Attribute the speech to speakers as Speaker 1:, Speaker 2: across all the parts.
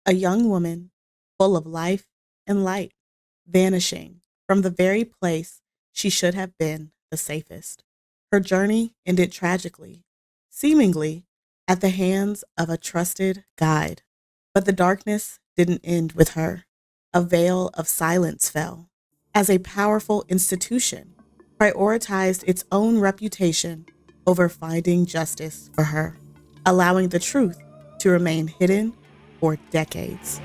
Speaker 1: A young woman full of life and light, vanishing from the very place she should have been the safest. Her journey ended tragically, seemingly at the hands of a trusted guide. But the darkness didn't end with her. A veil of silence fell as a powerful institution prioritized its own reputation over finding justice for her, allowing the truth to remain hidden for decades.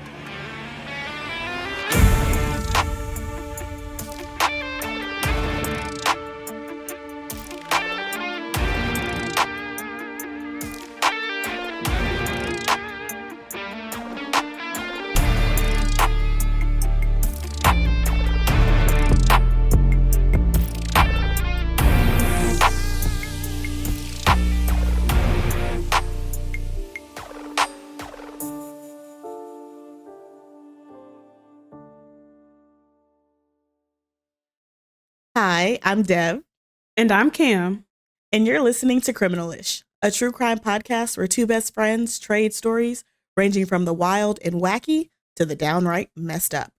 Speaker 1: Hi, I'm Dev,
Speaker 2: And I'm Cam.
Speaker 1: and you're listening to Criminalish, a true crime podcast where two best friends trade stories ranging from the wild and wacky to the downright messed up.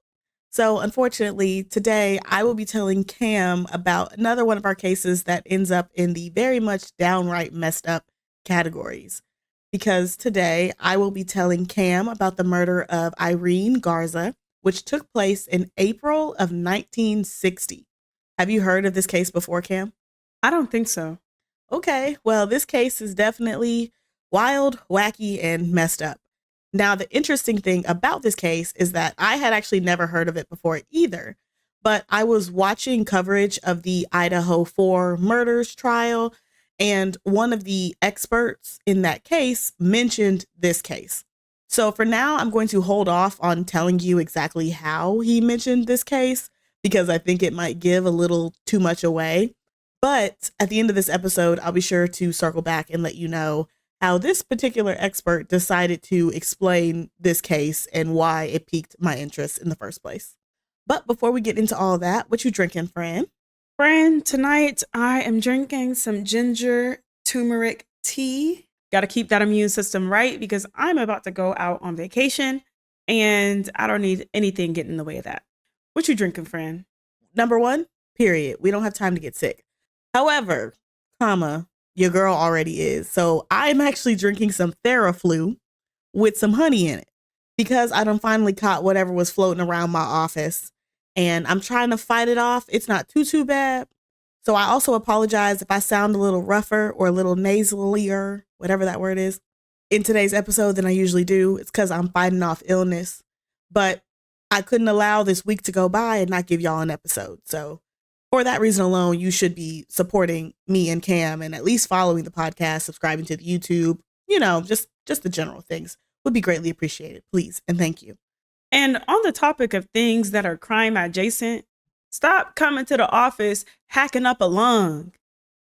Speaker 1: So, unfortunately, today I will be telling Cam about another one of our cases that ends up in the very much downright messed up categories. Because today I will be telling Cam about the murder of Irene Garza, which took place in April of 1960. Have you heard of this case before, Cam?
Speaker 2: I don't think so.
Speaker 1: Okay, well, this case is definitely wild, wacky, and messed up. Now, the interesting thing about this case is that I had actually never heard of it before either, but I was watching coverage of the Idaho 4 murders trial, and one of the experts in that case mentioned this case. So for now, I'm going to hold off on telling you exactly how he mentioned this case because I think it might give a little too much away. But at the end of this episode, I'll be sure to circle back and let you know how this particular expert decided to explain this case and why it piqued my interest in the first place. But before we get into all that, what you drinking, friend?
Speaker 2: Friend, tonight I am drinking some ginger turmeric tea. Got to keep that immune system right because I'm about to go out on vacation and I don't need anything getting in the way of that. What you drinking, friend?
Speaker 1: Number one, period. We don't have time to get sick. However, your girl already is. So I'm actually drinking some Theraflu with some honey in it because I done finally caught whatever was floating around my office and I'm trying to fight it off. It's not too bad. So I also apologize if I sound a little rougher or a little nasalier, whatever that word is, in today's episode than I usually do. It's because I'm fighting off illness. But I couldn't allow this week to go by and not give y'all an episode. So for that reason alone, you should be supporting me and Cam and at least following the podcast, subscribing to the YouTube, just the general things would be greatly appreciated. Please. And thank you.
Speaker 2: And on the topic of things that are crime adjacent, stop coming to the office hacking up a lung.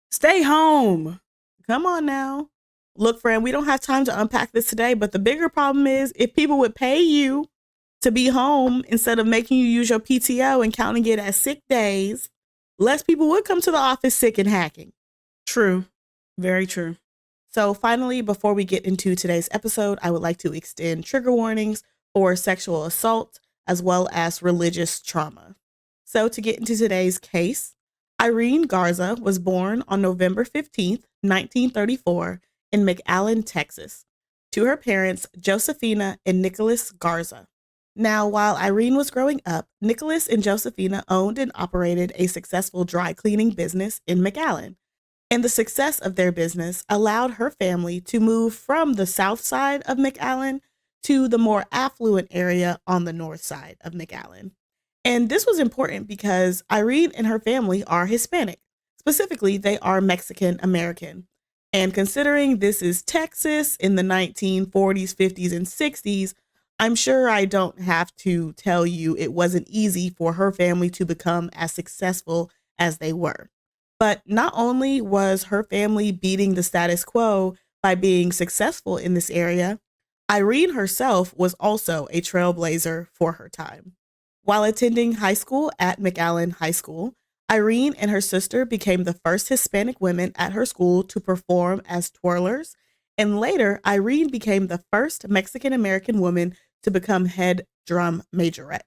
Speaker 2: Stay home.
Speaker 1: Come on now. Look, friend, we don't have time to unpack this today, but the bigger problem is if people would pay you to be home instead of making you use your PTO and counting it as sick days, less people would come to the office sick and hacking.
Speaker 2: True. Very true.
Speaker 1: So finally, before we get into today's episode, I would like to extend trigger warnings for sexual assault as well as religious trauma. So to get into today's case, Irene Garza was born on November 15th, 1934 in McAllen, Texas, to her parents, Josephina and Nicholas Garza. Now, while Irene was growing up, Nicholas and Josephina owned and operated a successful dry cleaning business in McAllen. And the success of their business allowed her family to move from the south side of McAllen to the more affluent area on the north side of McAllen. And this was important because Irene and her family are Hispanic. Specifically, they are Mexican American. And considering this is Texas in the 1940s, 50s, and 60s, I'm sure I don't have to tell you it wasn't easy for her family to become as successful as they were. But not only was her family beating the status quo by being successful in this area, Irene herself was also a trailblazer for her time. While attending high school at McAllen High School, Irene and her sister became the first Hispanic women at her school to perform as twirlers, and later Irene became the first Mexican American woman to become head drum majorette.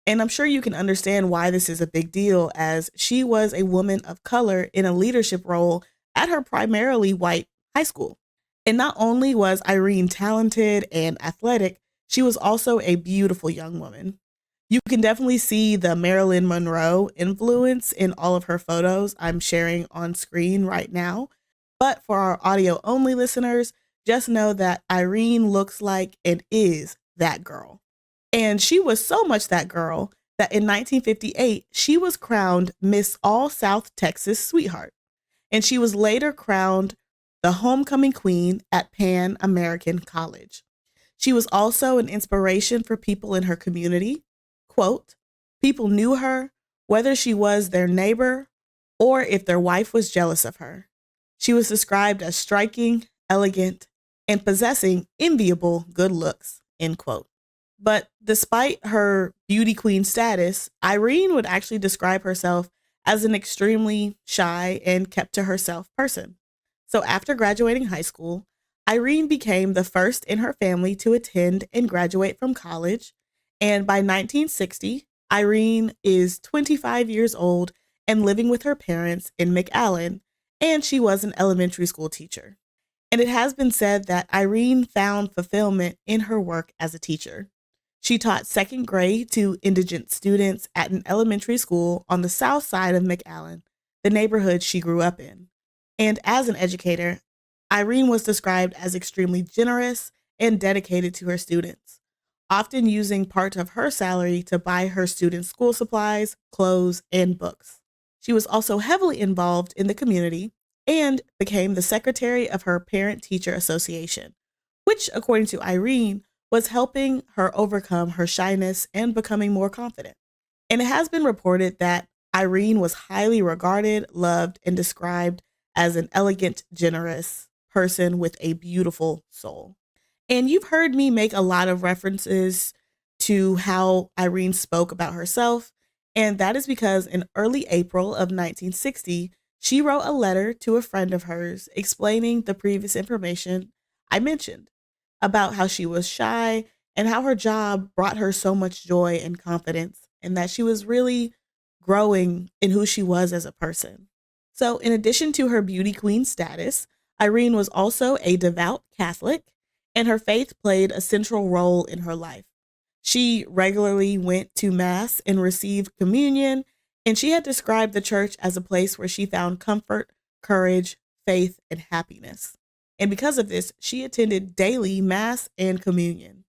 Speaker 1: And I'm sure you can understand why this is a big deal, as she was a woman of color in a leadership role at her primarily white high school. And not only was Irene talented and athletic, she was also a beautiful young woman. You can definitely see the Marilyn Monroe influence in all of her photos I'm sharing on screen right now. But for our audio only listeners, just know that Irene looks like and is that girl. And she was so much that girl that in 1958, she was crowned Miss All South Texas Sweetheart. And she was later crowned the homecoming queen at Pan American College. She was also an inspiration for people in her community. Quote, people knew her, whether she was their neighbor or if their wife was jealous of her. She was described as striking, elegant, and possessing enviable good looks, end quote. But despite her beauty queen status, Irene would actually describe herself as an extremely shy and kept to herself person. So after graduating high school, Irene became the first in her family to attend and graduate from college. And by 1960, Irene is 25 years old and living with her parents in McAllen, and she was an elementary school teacher. And it has been said that Irene found fulfillment in her work as a teacher. She taught second grade to indigent students at an elementary school on the south side of McAllen, the neighborhood she grew up in. And as an educator, Irene was described as extremely generous and dedicated to her students, often using part of her salary to buy her students school supplies, clothes, and books. She was also heavily involved in the community and became the secretary of her parent-teacher association, which, according to Irene, was helping her overcome her shyness and becoming more confident. And it has been reported that Irene was highly regarded, loved, and described as an elegant, generous person with a beautiful soul. And you've heard me make a lot of references to how Irene spoke about herself, and that is because in early April of 1960, she wrote a letter to a friend of hers explaining the previous information I mentioned about how she was shy and how her job brought her so much joy and confidence, and that she was really growing in who she was as a person. So, in addition to her beauty queen status, Irene was also a devout Catholic, and her faith played a central role in her life. She regularly went to Mass and received communion, and she had described the church as a place where she found comfort, courage, faith, and happiness. And because of this, she attended daily Mass and communion.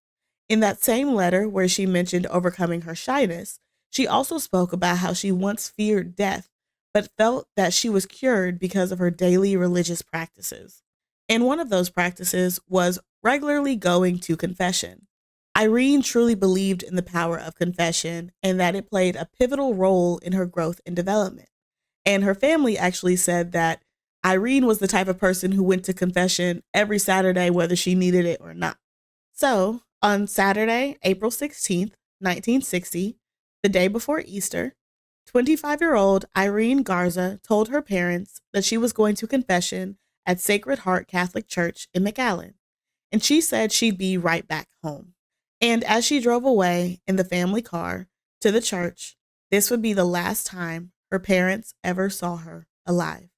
Speaker 1: In that same letter where she mentioned overcoming her shyness, she also spoke about how she once feared death, but felt that she was cured because of her daily religious practices. And one of those practices was regularly going to confession. Irene truly believed in the power of confession and that it played a pivotal role in her growth and development. And her family actually said that Irene was the type of person who went to confession every Saturday, whether she needed it or not. So, on Saturday, April 16th, 1960, the day before Easter, 25-year-old Irene Garza told her parents that she was going to confession at Sacred Heart Catholic Church in McAllen, and she said she'd be right back home. And as she drove away in the family car to the church, this would be the last time her parents ever saw her alive.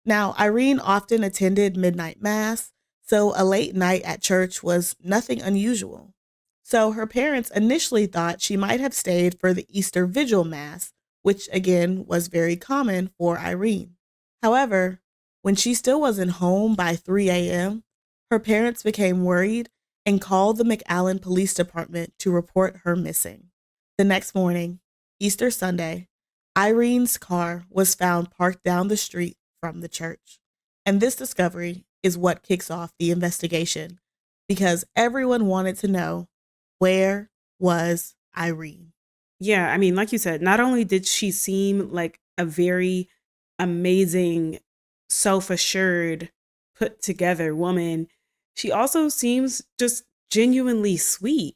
Speaker 1: Now, Irene often attended midnight mass, so a late night at church was nothing unusual. So her parents initially thought she might have stayed for the Easter Vigil Mass, which again was very common for Irene. However, when she still wasn't home by 3 a.m., her parents became worried and called the McAllen Police Department to report her missing. The next morning, Easter Sunday, Irene's car was found parked down the street from the church. And this discovery is what kicks off the investigation because everyone wanted to know, where was Irene?
Speaker 2: Yeah, I mean, like you said, not only did she seem like a very amazing, self-assured, put together woman, she also seems just genuinely sweet.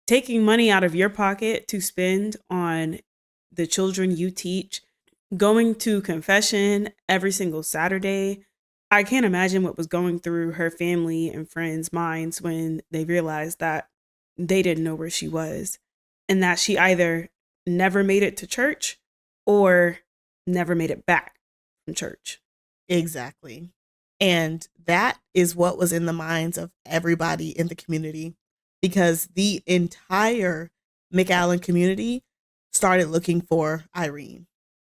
Speaker 2: Taking money out of your pocket to spend on the children you teach, going to confession every single Saturday. I can't imagine what was going through her family and friends' minds when they realized that they didn't know where she was, and that she either never made it to church or never made it back from church.
Speaker 1: Exactly. And that is what was in the minds of everybody in the community, because the entire McAllen community started looking for Irene.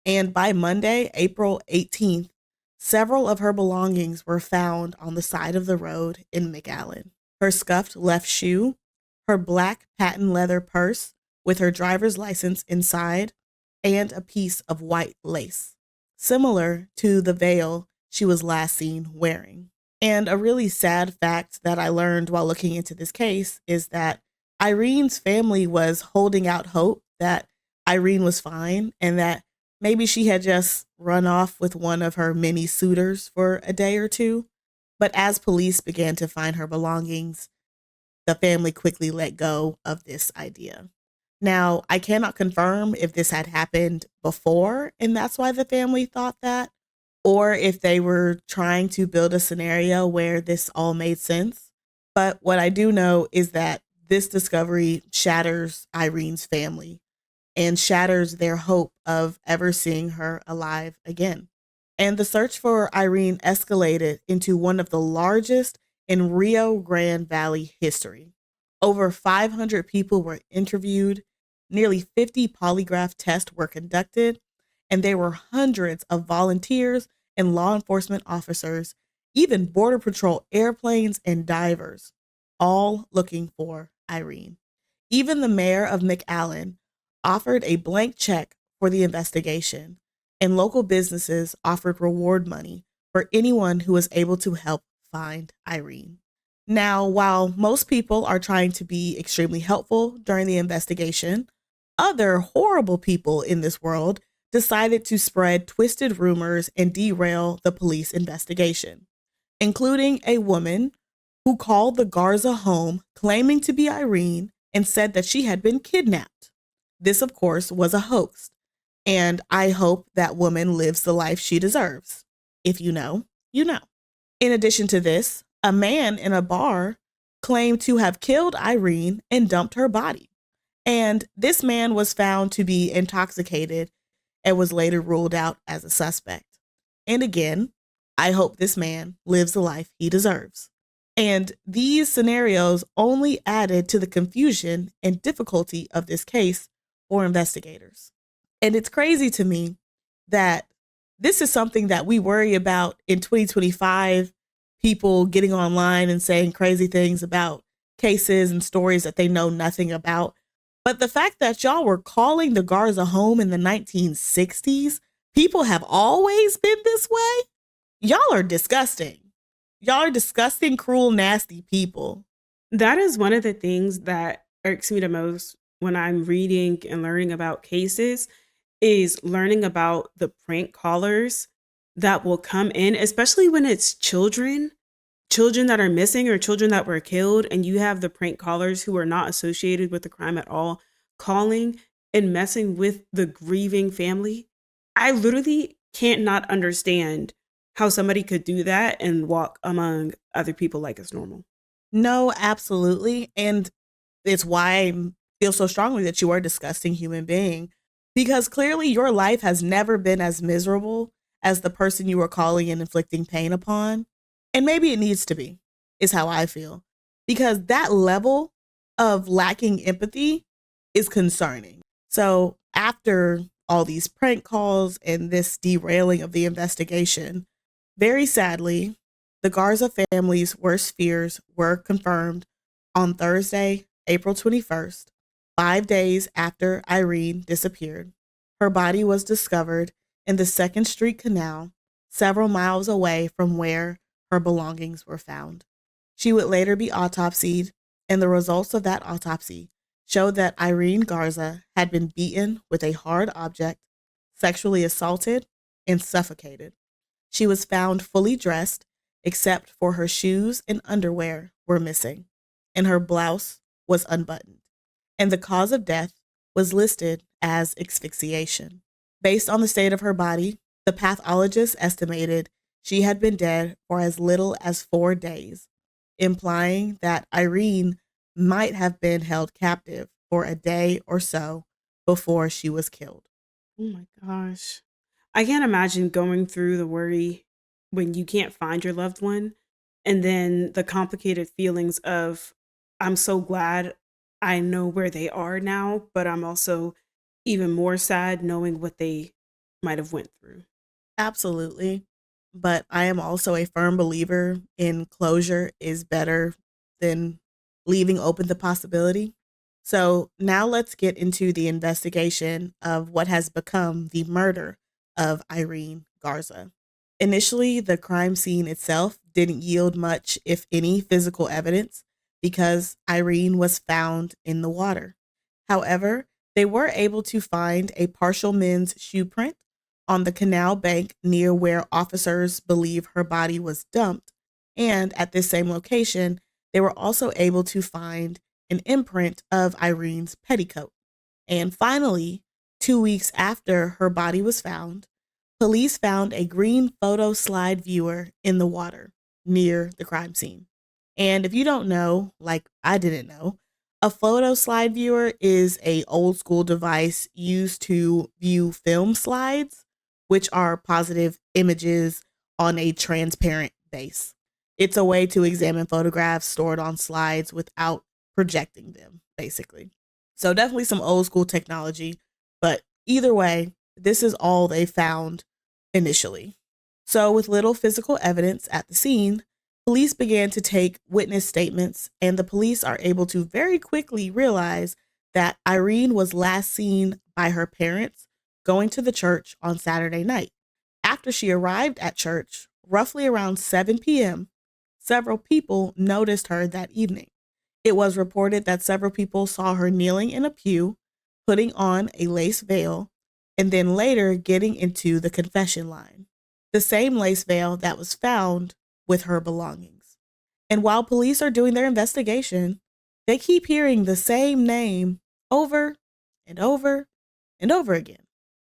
Speaker 1: And by Monday, April 18th, several of her belongings were found on the side of the road in McAllen. Her scuffed left shoe, her black patent leather purse with her driver's license inside, and a piece of white lace, similar to the veil she was last seen wearing. And a really sad fact that I learned while looking into this case is that Irene's family was holding out hope that Irene was fine and that maybe she had just run off with one of her many suitors for a day or two. But as police began to find her belongings, the family quickly let go of this idea. Now, I cannot confirm if this had happened before and that's why the family thought that, or if they were trying to build a scenario where this all made sense. But what I do know is that this discovery shatters Irene's family and shatters their hope of ever seeing her alive again. And the search for Irene escalated into one of the largest in Rio Grande Valley history. Over 500 people were interviewed, nearly 50 polygraph tests were conducted, and there were hundreds of volunteers and law enforcement officers, even Border Patrol airplanes and divers, all looking for Irene. Even the mayor of McAllen offered a blank check for the investigation, and local businesses offered reward money for anyone who was able to help find Irene. Now, while most people are trying to be extremely helpful during the investigation, other horrible people in this world decided to spread twisted rumors and derail the police investigation, including a woman who called the Garza home claiming to be Irene and said that she had been kidnapped. This, of course, was a hoax, and I hope that woman lives the life she deserves. If you know, you know. In addition to this, a man in a bar claimed to have killed Irene and dumped her body. And this man was found to be intoxicated and was later ruled out as a suspect. And again, I hope this man lives the life he deserves. And these scenarios only added to the confusion and difficulty of this case for investigators. And it's crazy to me that this is something that we worry about in 2025, people getting online and saying crazy things about cases and stories that they know nothing about. But the fact that y'all were calling the Garza home in the 1960s, people have always been this way? Y'all are disgusting. Y'all are disgusting, cruel, nasty people.
Speaker 2: That is one of the things that irks me the most when I'm reading and learning about cases, is learning about the prank callers that will come in, especially when it's children that are missing or children that were killed, and you have the prank callers who are not associated with the crime at all calling and messing with the grieving family. I literally can't not understand how somebody could do that and walk among other people like it's normal.
Speaker 1: No, absolutely. And it's why I feel so strongly that you are a disgusting human being, because clearly your life has never been as miserable as the person you are calling and inflicting pain upon. And maybe it needs to be, is how I feel, because that level of lacking empathy is concerning. So after all these prank calls and this derailing of the investigation, very sadly, the Garza family's worst fears were confirmed on Thursday, April 21st, 5 days after Irene disappeared. Her body was discovered in the 2nd Street Canal, several miles away from where her belongings were found. She would later be autopsied, and the results of that autopsy showed that Irene Garza had been beaten with a hard object, sexually assaulted, and suffocated. She was found fully dressed, except for her shoes and underwear were missing, and her blouse was unbuttoned. And the cause of death was listed as asphyxiation. Based on the state of her body, the pathologist estimated she had been dead for as little as 4 days, implying that Irene might have been held captive for a day or so before she was killed.
Speaker 2: Oh my gosh. I can't imagine going through the worry when you can't find your loved one and then the complicated feelings of, I'm so glad I know where they are now, but I'm also even more sad knowing what they might have went through.
Speaker 1: Absolutely. But I am also a firm believer in closure is better than leaving open the possibility. So now let's get into the investigation of what has become the murder of Irene Garza. Initially, the crime scene itself didn't yield much, if any, physical evidence because Irene was found in the water. However, they were able to find a partial men's shoe print on the canal bank near where officers believe her body was dumped. And at this same location, they were also able to find an imprint of Irene's petticoat. And finally, 2 weeks after her body was found, police found a green photo slide viewer in the water near the crime scene. And if you don't know, like I didn't know, a photo slide viewer is a old school device used to view film slides, which are positive images on a transparent base. It's a way to examine photographs stored on slides without projecting them, basically. So definitely some old school technology, but either way, this is all they found initially. So with little physical evidence at the scene, police began to take witness statements, and the police are able to very quickly realize that Irene was last seen by her parents going to the church on Saturday night. After she arrived at church, roughly around 7 p.m., several people noticed her that evening. It was reported that several people saw her kneeling in a pew, putting on a lace veil, and then later getting into the confession line, the same lace veil that was found with her belongings. And while police are doing their investigation, they keep hearing the same name over and over and over again.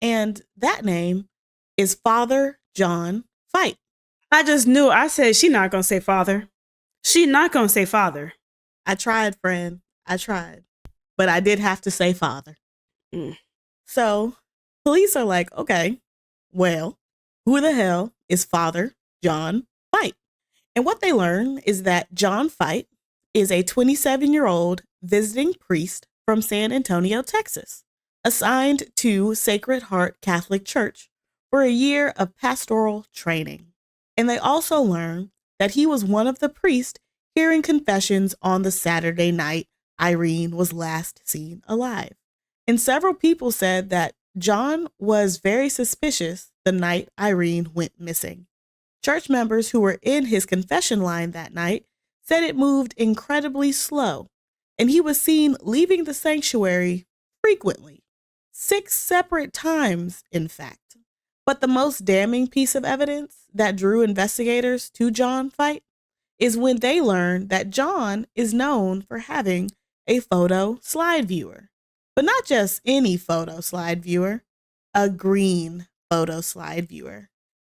Speaker 1: And that name is Father John Fight.
Speaker 2: I just knew. I said, she not going to say father. She not going to say father.
Speaker 1: I tried, friend. I tried. But I did have to say father. So police are like, okay, well, who the hell is Father John Fight? And what they learn is that John Fight is a 27-year-old visiting priest from San Antonio, Texas, assigned to Sacred Heart Catholic Church for a year of pastoral training. And they also learn that he was one of the priests hearing confessions on the Saturday night Irene was last seen alive. And several people said that John was very suspicious the night Irene went missing. Church members who were in his confession line that night said it moved incredibly slow, and he was seen leaving the sanctuary frequently, 6 separate times, in fact. But the most damning piece of evidence that drew investigators to John Fight is when they learned that John is known for having a photo slide viewer. But not just any photo slide viewer, a green photo slide viewer.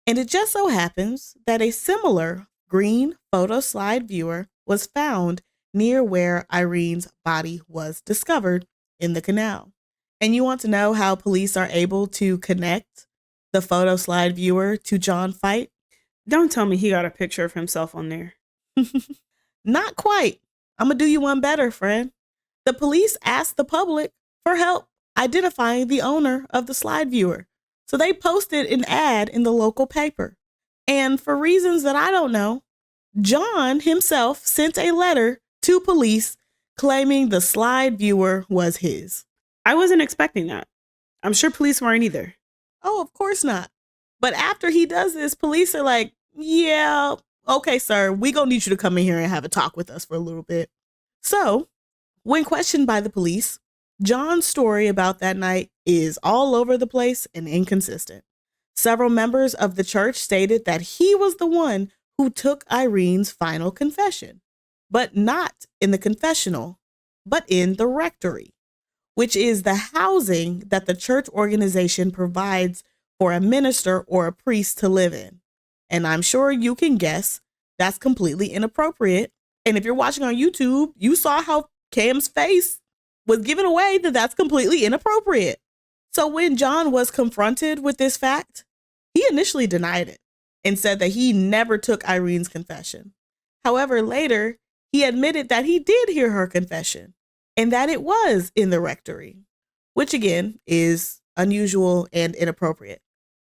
Speaker 1: And it just so happens that a similar green photo slide viewer was found near where Irene's body was discovered in the canal. And you want to know how police are able to connect the photo slide viewer to John Fight?
Speaker 2: Don't tell me he got a picture of himself on there.
Speaker 1: Not quite. I'm going to do you one better, friend. The police asked the public for help identifying the owner of the slide viewer. So they posted an ad in the local paper. And for reasons that I don't know, John himself sent a letter to police claiming the slide viewer was his.
Speaker 2: I wasn't expecting that. I'm sure police weren't either.
Speaker 1: Oh, of course not. But after he does this, police are like, yeah, okay, sir, we gonna need you to come in here and have a talk with us for a little bit. So when questioned by the police, John's story about that night is all over the place and inconsistent. Several members of the church stated that he was the one who took Irene's final confession, but not in the confessional, but in the rectory, which is the housing that the church organization provides for a minister or a priest to live in. And I'm sure you can guess that's completely inappropriate. And if you're watching on YouTube, you saw how Cam's face was giving away that that's completely inappropriate. So when John was confronted with this fact, he initially denied it and said that he never took Irene's confession. However, later, he admitted that he did hear her confession and that it was in the rectory, which again is unusual and inappropriate.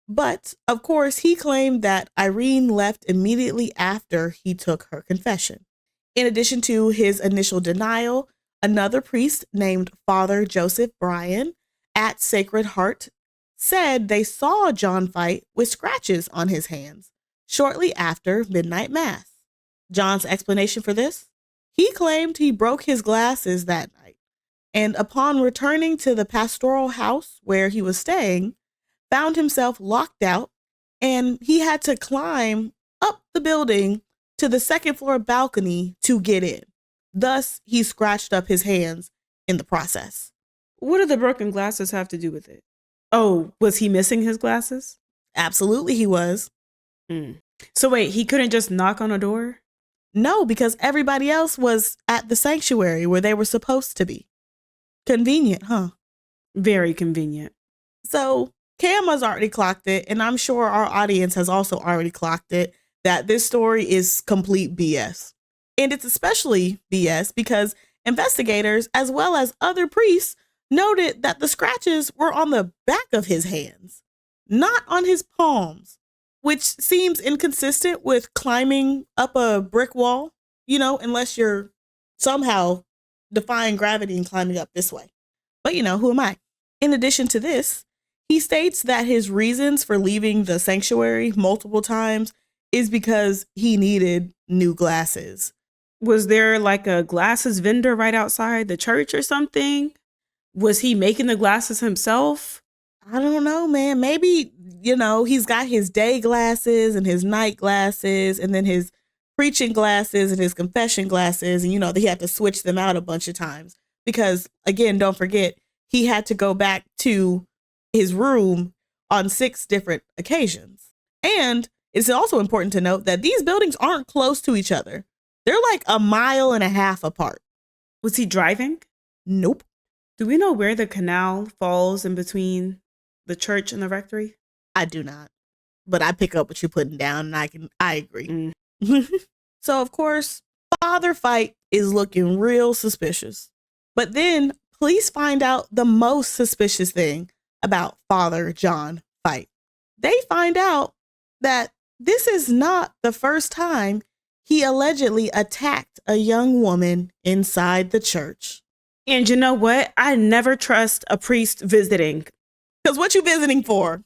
Speaker 1: But, of course, he claimed that Irene left immediately after he took her confession. In addition to his initial denial, another priest named Father Joseph Bryan at Sacred Heart said they saw John fight with scratches on his hands shortly after midnight mass. John's explanation for this? He claimed he broke his glasses that night, and upon returning to the pastoral house where he was staying, found himself locked out, and he had to climb up the building to the second floor balcony to get in. Thus, he scratched up his hands in the process.
Speaker 2: What do the broken glasses have to do with it? Oh, was he missing his glasses?
Speaker 1: Absolutely, he was.
Speaker 2: So wait, he couldn't just knock on a door?
Speaker 1: No, because everybody else was at the sanctuary where they were supposed to be. Convenient, huh?
Speaker 2: Very convenient.
Speaker 1: So Cam has already clocked it, and I'm sure our audience has also already clocked it, that this story is complete BS. And it's especially BS because investigators, as well as other priests, noted that the scratches were on the back of his hands, not on his palms, which seems inconsistent with climbing up a brick wall, unless you're somehow defying gravity and climbing up this way. But who am I? In addition to this, he states that his reasons for leaving the sanctuary multiple times is because he needed new glasses.
Speaker 2: Was there like a glasses vendor right outside the church or something? Was he making the glasses himself?
Speaker 1: I don't know, man. Maybe, he's got his day glasses and his night glasses and then his preaching glasses and his confession glasses. And, he had to switch them out a bunch of times because, again, don't forget, he had to go back to his room on 6 different occasions. And it's also important to note that these buildings aren't close to each other. They're like 1.5 miles apart.
Speaker 2: Was he driving?
Speaker 1: Nope.
Speaker 2: Do we know where the canal falls in between the church and the rectory?
Speaker 1: I do not, but I pick up what you're putting down, and I agree. So, of course, Father Fight is looking real suspicious. But then police find out the most suspicious thing about Father John Fight. They find out that this is not the first time he allegedly attacked a young woman inside the church.
Speaker 2: And you know what? I never trust a priest visiting.
Speaker 1: Because what you visiting for?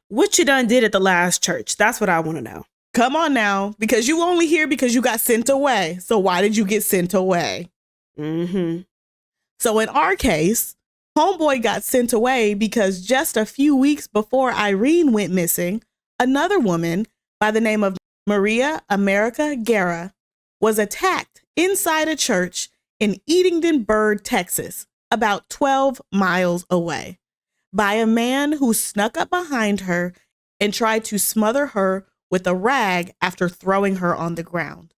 Speaker 2: What you done did at the last church? That's what I want to know.
Speaker 1: Come on now. Because you only here because you got sent away. So why did you get sent away? So in our case, homeboy got sent away because just a few weeks before Irene went missing, another woman by the name of Maria America Guerra was attacked inside a church in Edenton, Texas, about 12 miles away, by a man who snuck up behind her and tried to smother her with a rag after throwing her on the ground.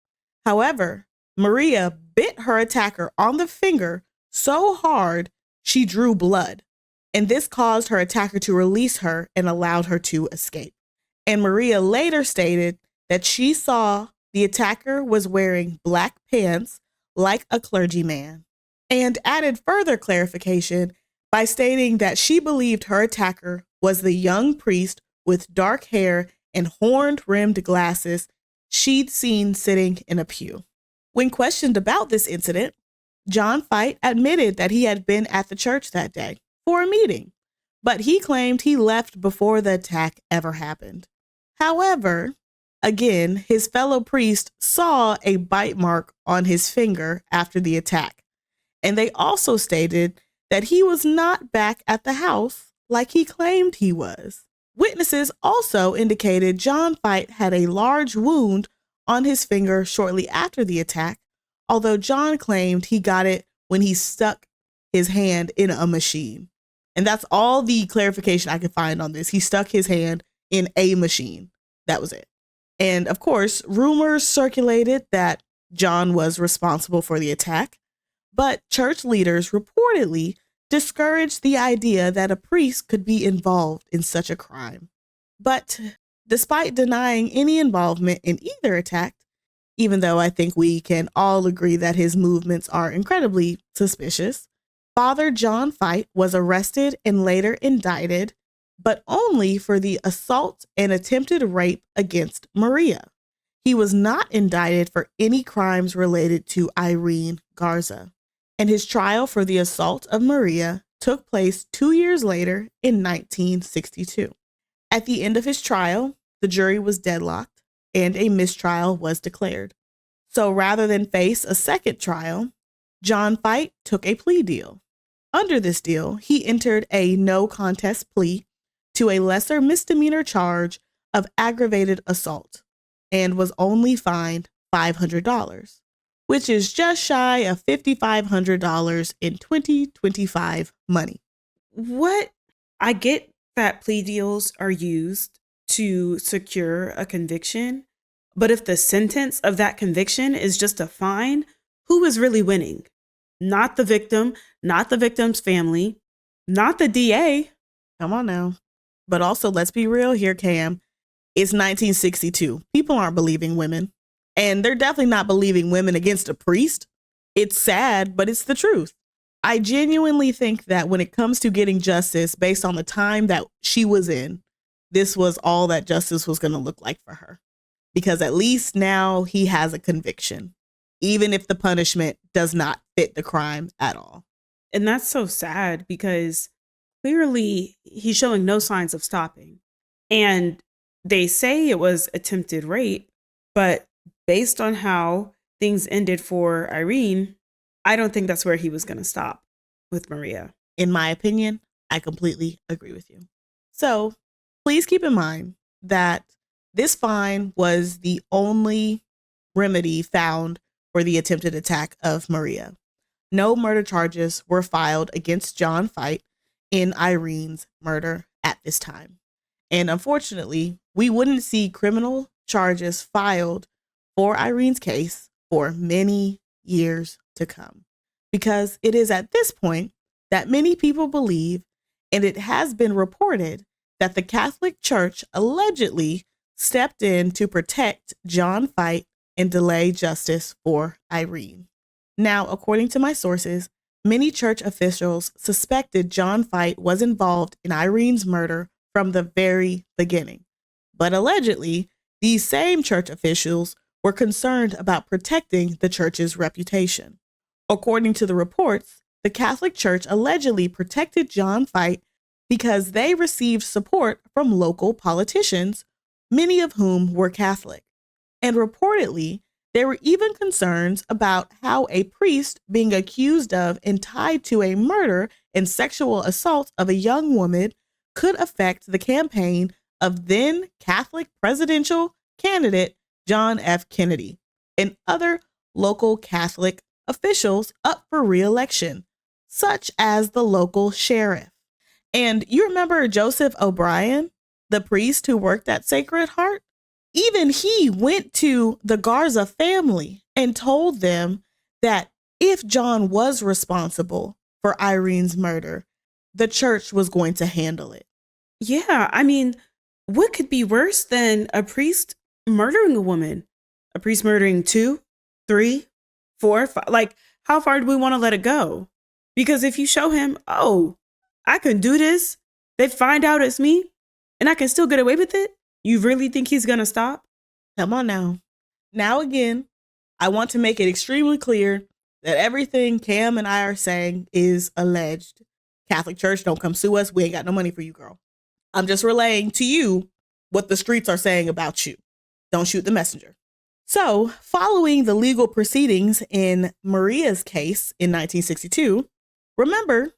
Speaker 1: However, Maria bit her attacker on the finger so hard she drew blood, and this caused her attacker to release her and allowed her to escape. And Maria later stated that she saw the attacker was wearing black pants like a clergyman, and added further clarification by stating that she believed her attacker was the young priest with dark hair and horn-rimmed glasses she'd seen sitting in a pew. When questioned about this incident, John Fight admitted that he had been at the church that day for a meeting, but he claimed he left before the attack ever happened. However, again, his fellow priest saw a bite mark on his finger after the attack, and they also stated that he was not back at the house like he claimed he was. Witnesses also indicated John Fight had a large wound on his finger shortly after the attack, although John claimed he got it when he stuck his hand in a machine. And that's all the clarification I could find on this. He stuck his hand in a machine. That was it. And of course, rumors circulated that John was responsible for the attack, But church leaders reportedly discouraged the idea that a priest could be involved in such a crime. But despite denying any involvement in either attack, even though I think we can all agree that his movements are incredibly suspicious, Father John Fite was arrested and later indicted, but only for the assault and attempted rape against Maria. He was not indicted for any crimes related to Irene Garza, and his trial for the assault of Maria took place 2 years later in 1962. At the end of his trial, the jury was deadlocked and a mistrial was declared. So rather than face a second trial, John Fite took a plea deal. Under this deal, he entered a no contest plea to a lesser misdemeanor charge of aggravated assault and was only fined $500, which is just shy of $5,500 in 2025 money.
Speaker 2: What? I get that plea deals are used to secure a conviction, but if the sentence of that conviction is just a fine, who is really winning? Not the victim, not the victim's family, not the DA.
Speaker 1: Come on now. But also, let's be real here, Cam. It's 1962. People aren't believing women. And they're definitely not believing women against a priest. It's sad, but it's the truth. I genuinely think that when it comes to getting justice based on the time that she was in, this was all that justice was going to look like for her. Because at least now he has a conviction, even if the punishment does not fit the crime at all.
Speaker 2: And that's so sad because clearly he's showing no signs of stopping. And they say it was attempted rape, but based on how things ended for Irene, I don't think that's where he was going to stop with Maria.
Speaker 1: In my opinion, I completely agree with you. So please keep in mind that this fine was the only remedy found for the attempted attack of Maria. No murder charges were filed against John Fite in Irene's murder at this time. And unfortunately, we wouldn't see criminal charges filed for Irene's case for many years to come, because it is at this point that many people believe, and it has been reported, that the Catholic Church allegedly stepped in to protect John Fite and delay justice for Irene. Now, according to my sources, many church officials suspected John Fite was involved in Irene's murder from the very beginning. But allegedly, these same church officials were concerned about protecting the church's reputation. According to the reports, the Catholic Church allegedly protected John Fite because they received support from local politicians, many of whom were Catholic. And reportedly, there were even concerns about how a priest being accused of and tied to a murder and sexual assault of a young woman could affect the campaign of then Catholic presidential candidate John F. Kennedy and other local Catholic officials up for re-election, such as the local sheriff. And you remember Joseph O'Brien, the priest who worked at Sacred Heart? Even he went to the Garza family and told them that if John was responsible for Irene's murder, the church was going to handle it.
Speaker 2: Yeah, I mean, what could be worse than a priest murdering a woman? A priest murdering 2, 3, 4, 5? Like, how far do we want to let it go? Because if you show him, oh, I can do this, they find out it's me, and I can still get away with it, you really think he's going to stop?
Speaker 1: Come on now. Now again, I want to make it extremely clear that everything Cam and I are saying is alleged. Catholic Church, don't come sue us. We ain't got no money for you, girl. I'm just relaying to you what the streets are saying about you. Don't shoot the messenger. So, following the legal proceedings in Maria's case in 1962, remember,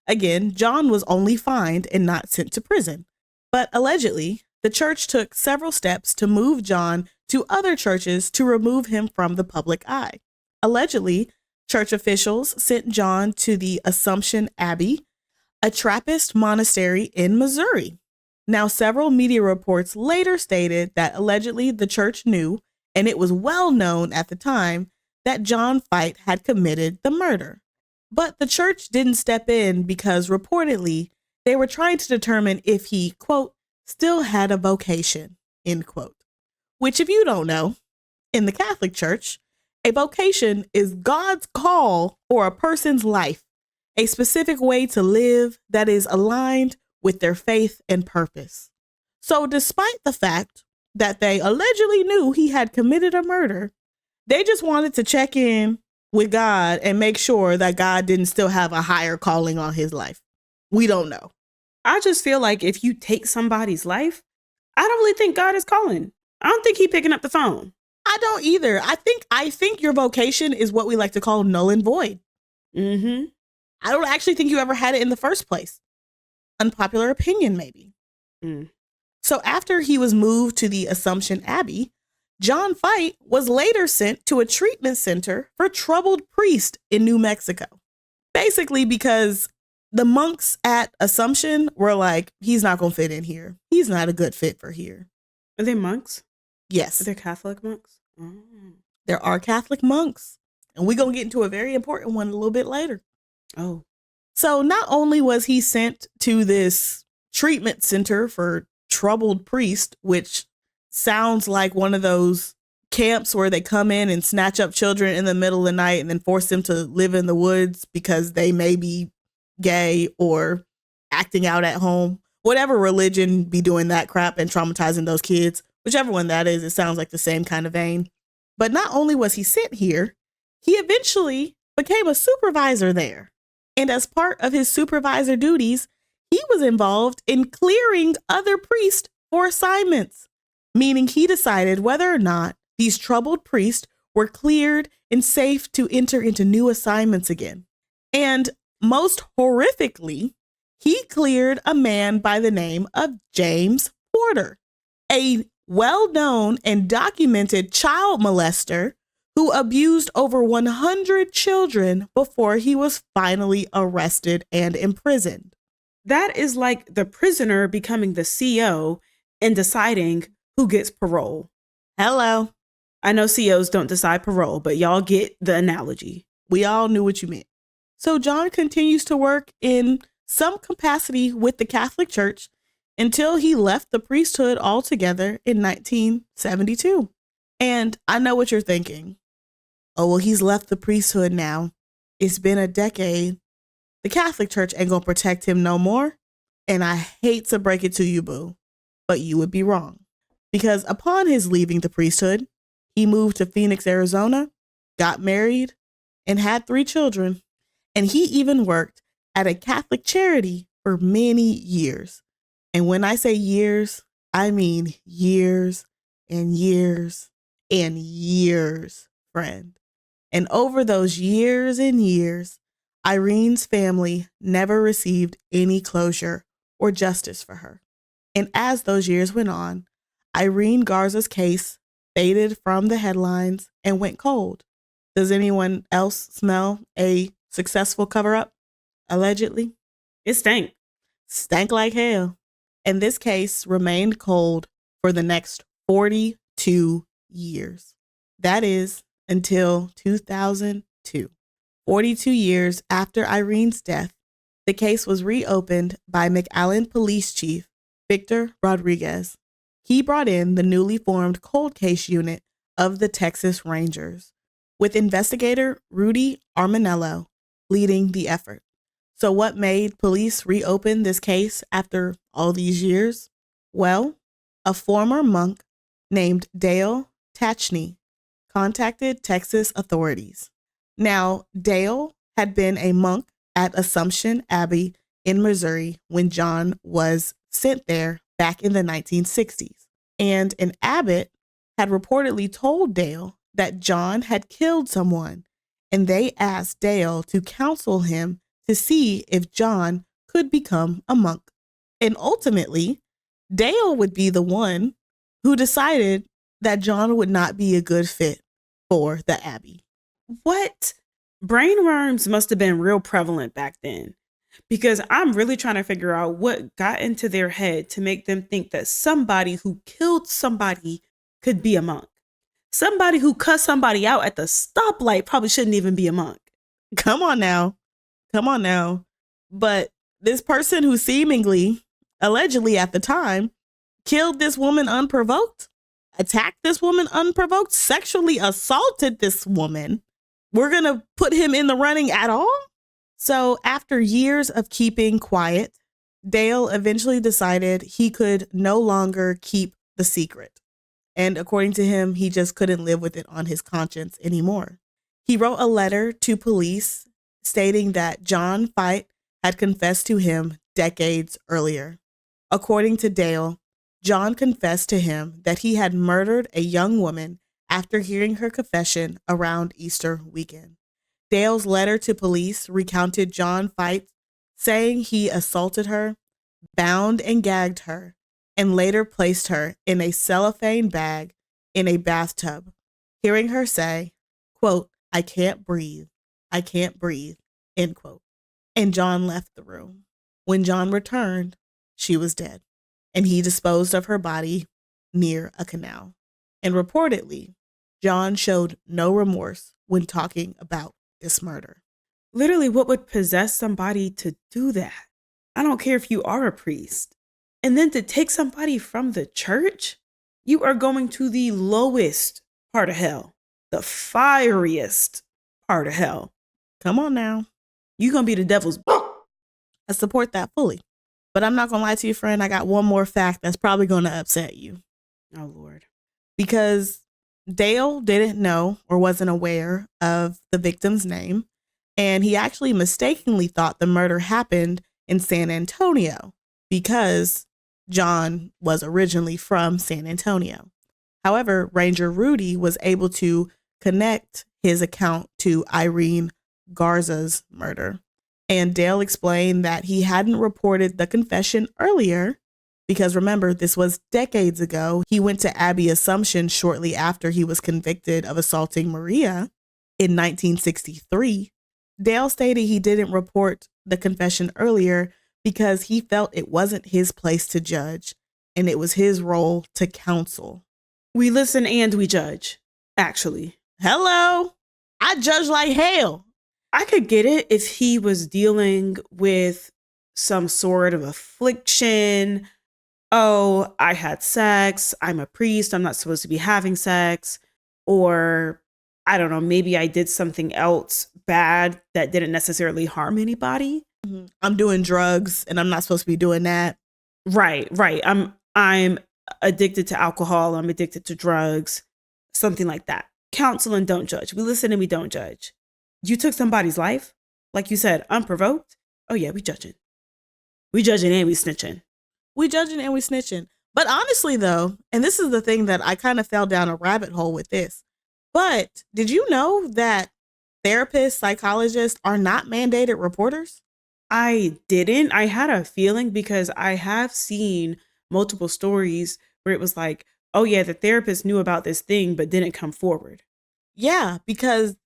Speaker 1: again, John was only fined and not sent to prison. But allegedly, the church took several steps to move John to other churches to remove him from the public eye. Allegedly, church officials sent John to the Assumption Abbey, a Trappist monastery in Missouri. Now, several media reports later stated that allegedly the church knew, and it was well known at the time, that John Fite had committed the murder. But the church didn't step in because reportedly they were trying to determine if he, quote, still had a vocation, end quote. Which, if you don't know, in the Catholic Church, a vocation is God's call or a person's life, a specific way to live that is aligned with their faith and purpose. So despite the fact that they allegedly knew he had committed a murder, they just wanted to check in with God and make sure that God didn't still have a higher calling on his life. We don't know.
Speaker 2: I just feel like if you take somebody's life, I don't really think God is calling. I don't think he's picking up the phone.
Speaker 1: I don't either. I think your vocation is what we like to call null and void.
Speaker 2: Mm-hmm.
Speaker 1: I don't actually think you ever had it in the first place. Unpopular opinion, maybe.
Speaker 2: Mm.
Speaker 1: So after he was moved to the Assumption Abbey, John Fight was later sent to a treatment center for troubled priests in New Mexico. Basically because the monks at Assumption were like, he's not going to fit in here. He's not a good fit for here.
Speaker 2: Are they monks?
Speaker 1: Yes.
Speaker 2: Are they Catholic monks? Oh.
Speaker 1: There are Catholic monks. And we're going to get into a very important one a little bit later.
Speaker 2: Oh.
Speaker 1: So not only was he sent to this treatment center for troubled priests, which sounds like one of those camps where they come in and snatch up children in the middle of the night and then force them to live in the woods because they may be gay or acting out at home. Whatever religion be doing that crap and traumatizing those kids, whichever one that is, it sounds like the same kind of vein. But not only was he sent here, he eventually became a supervisor there. And as part of his supervisor duties, he was involved in clearing other priests for assignments, meaning he decided whether or not these troubled priests were cleared and safe to enter into new assignments again. And most horrifically, he cleared a man by the name of James Porter, a well-known and documented child molester who abused over 100 children before he was finally arrested and imprisoned.
Speaker 2: That is like the prisoner becoming the CO and deciding who gets parole.
Speaker 1: Hello.
Speaker 2: I know COs don't decide parole, but y'all get the analogy.
Speaker 1: We all knew what you meant. So John continues to work in some capacity with the Catholic Church until he left the priesthood altogether in 1972. And I know what you're thinking. Oh, well, he's left the priesthood now. It's been a decade. The Catholic Church ain't gonna protect him no more. And I hate to break it to you, boo, but you would be wrong. Because upon his leaving the priesthood, he moved to Phoenix, Arizona, got married, and had 3 children. And he even worked at a Catholic charity for many years. And when I say years, I mean years and years and years, friend. And over those years and years, Irene's family never received any closure or justice for her. And as those years went on, Irene Garza's case faded from the headlines and went cold. Does anyone else smell a successful cover-up? Allegedly?
Speaker 2: It stank.
Speaker 1: Stank like hell. And this case remained cold for the next 42 years. That is until 2002. 42 years after Irene's death, the case was reopened by McAllen Police Chief Victor Rodriguez. He brought in the newly formed cold case unit of the Texas Rangers, with investigator Rudy Armanello leading the effort. So what made police reopen this case after all these years? Well, a former monk named Dale Tachney contacted Texas authorities. Now, Dale had been a monk at Assumption Abbey in Missouri when John was sent there back in the 1960s. And an abbot had reportedly told Dale that John had killed someone, and they asked Dale to counsel him to see if John could become a monk. And ultimately, Dale would be the one who decided that John would not be a good fit for the abbey.
Speaker 2: What? Brainworms must have been real prevalent back then, because I'm really trying to figure out what got into their head to make them think that somebody who killed somebody could be a monk. Somebody who cussed somebody out at the stoplight probably shouldn't even be a monk.
Speaker 1: Come on now. Come on now. But this person who seemingly, allegedly at the time, killed this woman unprovoked, attacked this woman unprovoked, sexually assaulted this woman, we're going to put him in the running at all? So after years of keeping quiet, Dale eventually decided he could no longer keep the secret. And according to him, he just couldn't live with it on his conscience anymore. He wrote a letter to police stating that John Fight had confessed to him decades earlier. According to Dale, John confessed to him that he had murdered a young woman after hearing her confession around Easter weekend. Dale's letter to police recounted John Fight saying he assaulted her, bound and gagged her, and later placed her in a cellophane bag in a bathtub, hearing her say, quote, "I can't breathe. I can't breathe," end quote. And John left the room. When John returned, she was dead, and he disposed of her body near a canal. And reportedly, John showed no remorse when talking about this murder.
Speaker 2: Literally, what would possess somebody to do that? I don't care if you are a priest. And then to take somebody from the church, you are going to the lowest part of hell, the fieriest part of hell.
Speaker 1: Come on now.
Speaker 2: You're going to be the devil's.
Speaker 1: I support that fully. But I'm not going to lie to you, friend. I got one more fact that's probably going to upset you.
Speaker 2: Oh, Lord.
Speaker 1: Because Dale didn't know or wasn't aware of the victim's name, and he actually mistakenly thought the murder happened in San Antonio because John was originally from San Antonio. However, Ranger Rudy was able to connect his account to Irene Garza's murder. And Dale explained that he hadn't reported the confession earlier because, remember, this was decades ago. He went to Abbey Assumption shortly after he was convicted of assaulting Maria in 1963. Dale stated he didn't report the confession earlier because he felt it wasn't his place to judge, and it was his role to counsel.
Speaker 2: We listen and we judge, actually.
Speaker 1: Hello. I judge like hell.
Speaker 2: I could get it if he was dealing with some sort of affliction. Oh, I had sex. I'm a priest. I'm not supposed to be having sex. Or, I don't know, maybe I did something else bad that didn't necessarily harm anybody.
Speaker 1: I'm doing drugs and I'm not supposed to be doing that.
Speaker 2: Right. I'm addicted to alcohol. I'm addicted to drugs. Something like that. Counsel and don't judge. We listen and we don't judge. You took somebody's life, like you said, unprovoked. Oh yeah, we judging. We judging and we snitching.
Speaker 1: We judging and we snitching. But honestly though, and this is the thing that I kind of fell down a rabbit hole with this, but did you know that therapists, psychologists are not mandated reporters?
Speaker 2: I didn't. I had a feeling because I have seen multiple stories where it was like, oh yeah, the therapist knew about this thing, but didn't come forward.
Speaker 1: Yeah, because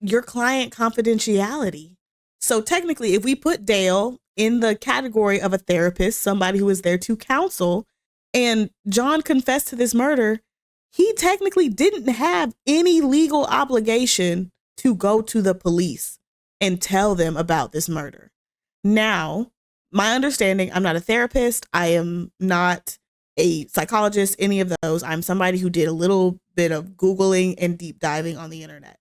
Speaker 1: your client confidentiality. So technically, if we put Dale in the category of a therapist, somebody who is there to counsel, and John confessed to this murder, he technically didn't have any legal obligation to go to the police and tell them about this murder. Now, my understanding, I'm not a therapist. I am not a psychologist, any of those. I'm somebody who did a little bit of Googling and deep diving on the internet.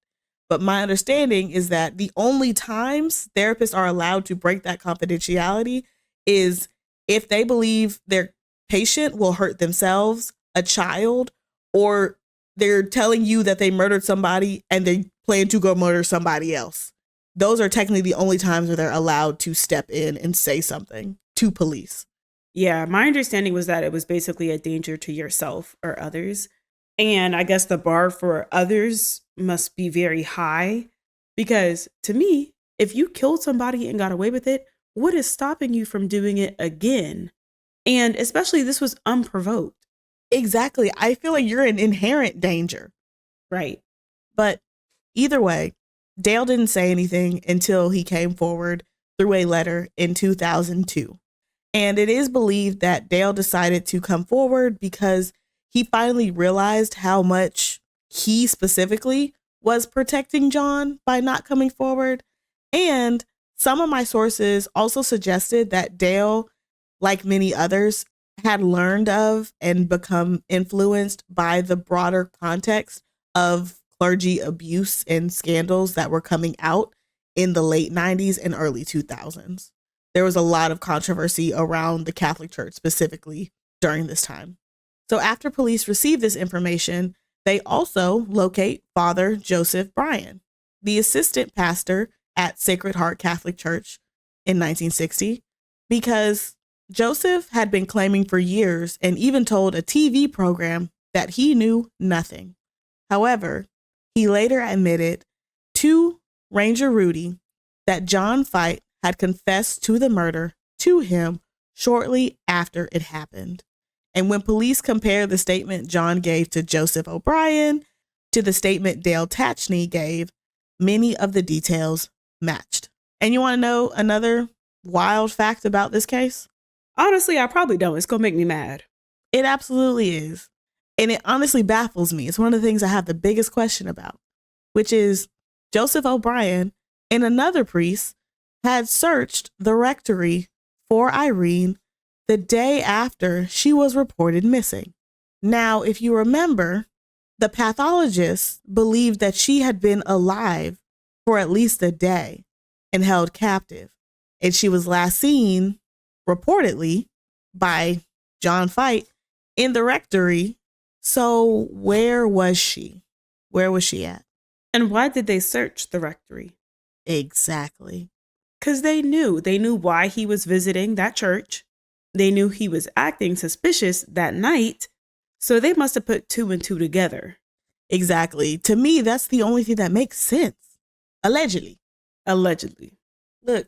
Speaker 1: But my understanding is that the only times therapists are allowed to break that confidentiality is if they believe their patient will hurt themselves, a child, or they're telling you that they murdered somebody and they plan to go murder somebody else. Those are technically the only times where they're allowed to step in and say something to police.
Speaker 2: Yeah, my understanding was that it was basically a danger to yourself or others. And I guess the bar for others must be very high because to me, if you killed somebody and got away with it, what is stopping you from doing it again? And especially this was unprovoked.
Speaker 1: Exactly. I feel like you're in inherent danger.
Speaker 2: Right.
Speaker 1: But either way, Dale didn't say anything until he came forward through a letter in 2002. And it is believed that Dale decided to come forward because he finally realized how much he specifically was protecting John by not coming forward. And Some of my sources also suggested that Dale, like many others, had learned of and become influenced by the broader context of clergy abuse and scandals that were coming out in the late 90s and early 2000s. There was a lot of controversy around the Catholic Church specifically during this time. So after police received this information, they also locate Father Joseph Bryan, the assistant pastor at Sacred Heart Catholic Church in 1960, because Joseph had been claiming for years and even told a TV program that he knew nothing. However, he later admitted to Ranger Rudy that John Fight had confessed to the murder to him shortly after it happened. And when police compared the statement John gave to Joseph O'Brien to the statement Dale Tachney gave, many of the details matched. And you want to know another wild fact about this case?
Speaker 2: Honestly, I probably don't. It's going to make me mad.
Speaker 1: It absolutely is. And it honestly baffles me. It's one of the things I have the biggest question about, which is Joseph O'Brien and another priest had searched the rectory for Irene the day after she was reported missing. Now, if you remember, the pathologist believed that she had been alive for at least a day and held captive. And she was last seen, reportedly, by John Fight in the rectory. So where was she? Where was she at?
Speaker 2: And why did they search the rectory?
Speaker 1: Exactly.
Speaker 2: Because they knew why he was visiting that church. They knew he was acting suspicious that night. So they must have put two and two together.
Speaker 1: Exactly. To me, that's the only thing that makes sense. Allegedly. Look,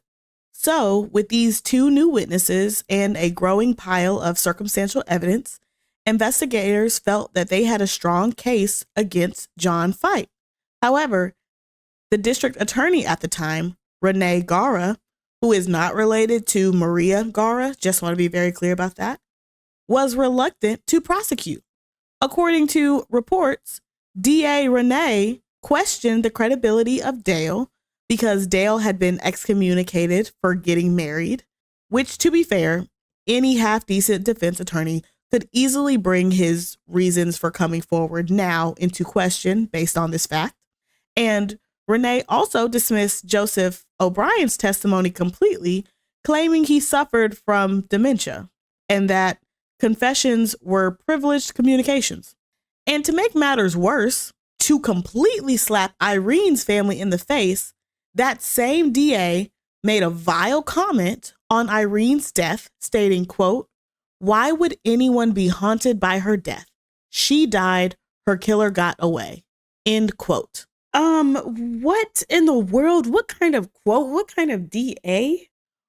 Speaker 1: so with these two new witnesses and a growing pile of circumstantial evidence, investigators felt that they had a strong case against John Fight. However, the district attorney at the time, Irene Garza, who is not related to Maria Garza, just want to be very clear about that, was reluctant to prosecute. According to reports, DA Renee questioned the credibility of Dale because Dale had been excommunicated for getting married, which, to be fair, any half-decent defense attorney could easily bring his reasons for coming forward now into question based on this fact. And Renee also dismissed Joseph O'Brien's testimony completely, claiming he suffered from dementia and that confessions were privileged communications. And to make matters worse, to completely slap Irene's family in the face, that same DA made a vile comment on Irene's death, stating, quote, "Why would anyone be haunted by her death? She died, her killer got away." End quote.
Speaker 2: What in the world? What kind of quote? What kind of DA?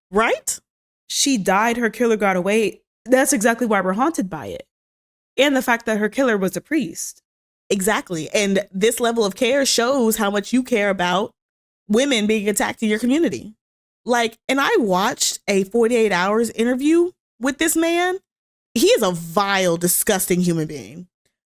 Speaker 1: Right?
Speaker 2: She died, her killer got away. That's exactly why we're haunted by it. And the fact that her killer was a priest.
Speaker 1: Exactly. And this level of care shows how much you care about women being attacked in your community. And I watched a 48 Hours interview with this man. He is a vile, disgusting human being,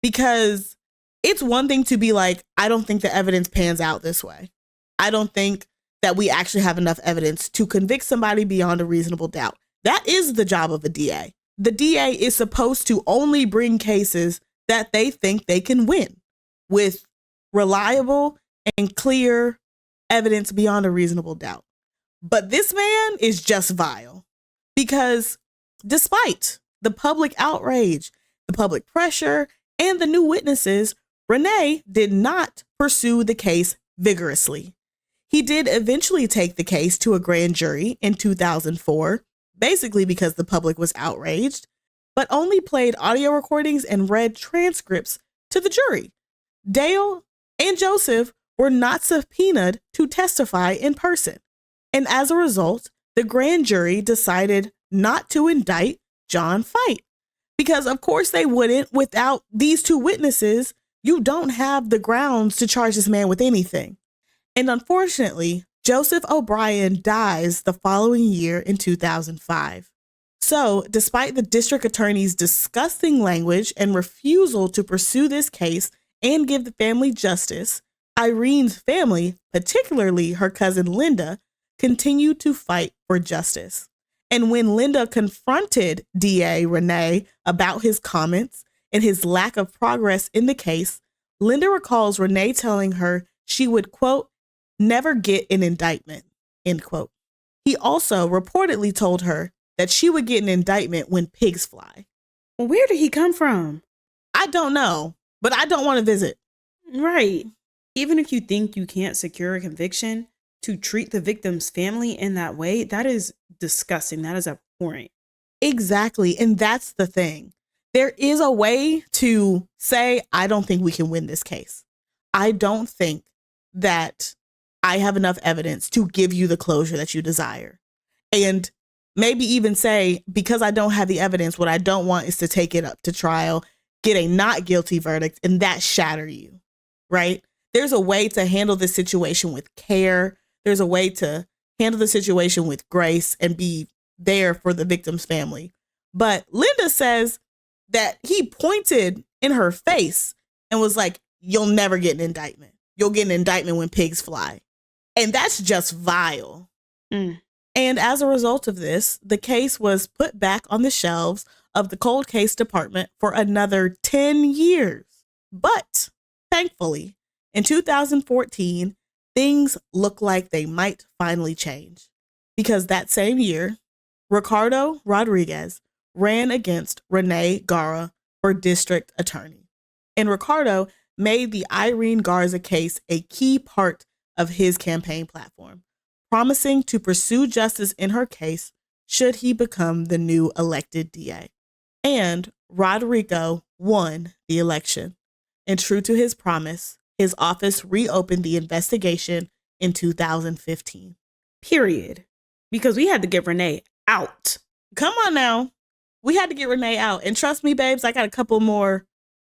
Speaker 1: because it's one thing to be like, I don't think the evidence pans out this way. I don't think that we actually have enough evidence to convict somebody beyond a reasonable doubt. That is the job of a DA. The DA is supposed to only bring cases that they think they can win with reliable and clear evidence beyond a reasonable doubt. But this man is just vile, because despite the public outrage, the public pressure, and the new witnesses, Renee did not pursue the case vigorously. He did eventually take the case to a grand jury in 2004, basically because the public was outraged, but only played audio recordings and read transcripts to the jury. Dale and Joseph were not subpoenaed to testify in person. And as a result, the grand jury decided not to indict John Fight. Because of course they wouldn't. Without these two witnesses, you don't have the grounds to charge this man with anything. And unfortunately, Joseph O'Brien dies the following year in 2005. So, despite the district attorney's disgusting language and refusal to pursue this case and give the family justice, Irene's family, particularly her cousin Linda, continued to fight for justice. And when Linda confronted DA Renee about his comments and his lack of progress in the case, Linda recalls Renee telling her she would, quote, never get an indictment, end quote. He also reportedly told her that she would get an indictment when pigs fly.
Speaker 2: Where did he come from?
Speaker 1: I don't know, but I don't want to visit.
Speaker 2: Right. Even if you think you can't secure a conviction, to treat the victim's family in that way, that is disgusting. That is abhorrent.
Speaker 1: Exactly. And that's the thing. There is a way to say, I don't think we can win this case. I don't think that I have enough evidence to give you the closure that you desire. And maybe even say, because I don't have the evidence, what I don't want is to take it up to trial, get a not guilty verdict, and that shatter you, right? There's a way to handle this situation with care. There's a way to handle the situation with grace and be there for the victim's family. But Linda says that he pointed in her face and was like, you'll never get an indictment. You'll get an indictment when pigs fly. And that's just vile. And as a result of this, the case was put back on the shelves of the cold case department for another 10 years. But thankfully, in 2014, things look like they might finally change. Because that same year, Ricardo Rodriguez ran against Irene Garza for district attorney. And Ricardo made the Irene Garza case a key part of his campaign platform, promising to pursue justice in her case should he become the new elected DA. And Rodrigo won the election. And true to his promise, his office reopened the investigation in 2015.
Speaker 2: Period. Because we had to get Renee out.
Speaker 1: Come on now. We had to get Renee out. And trust me, babes, I got a couple more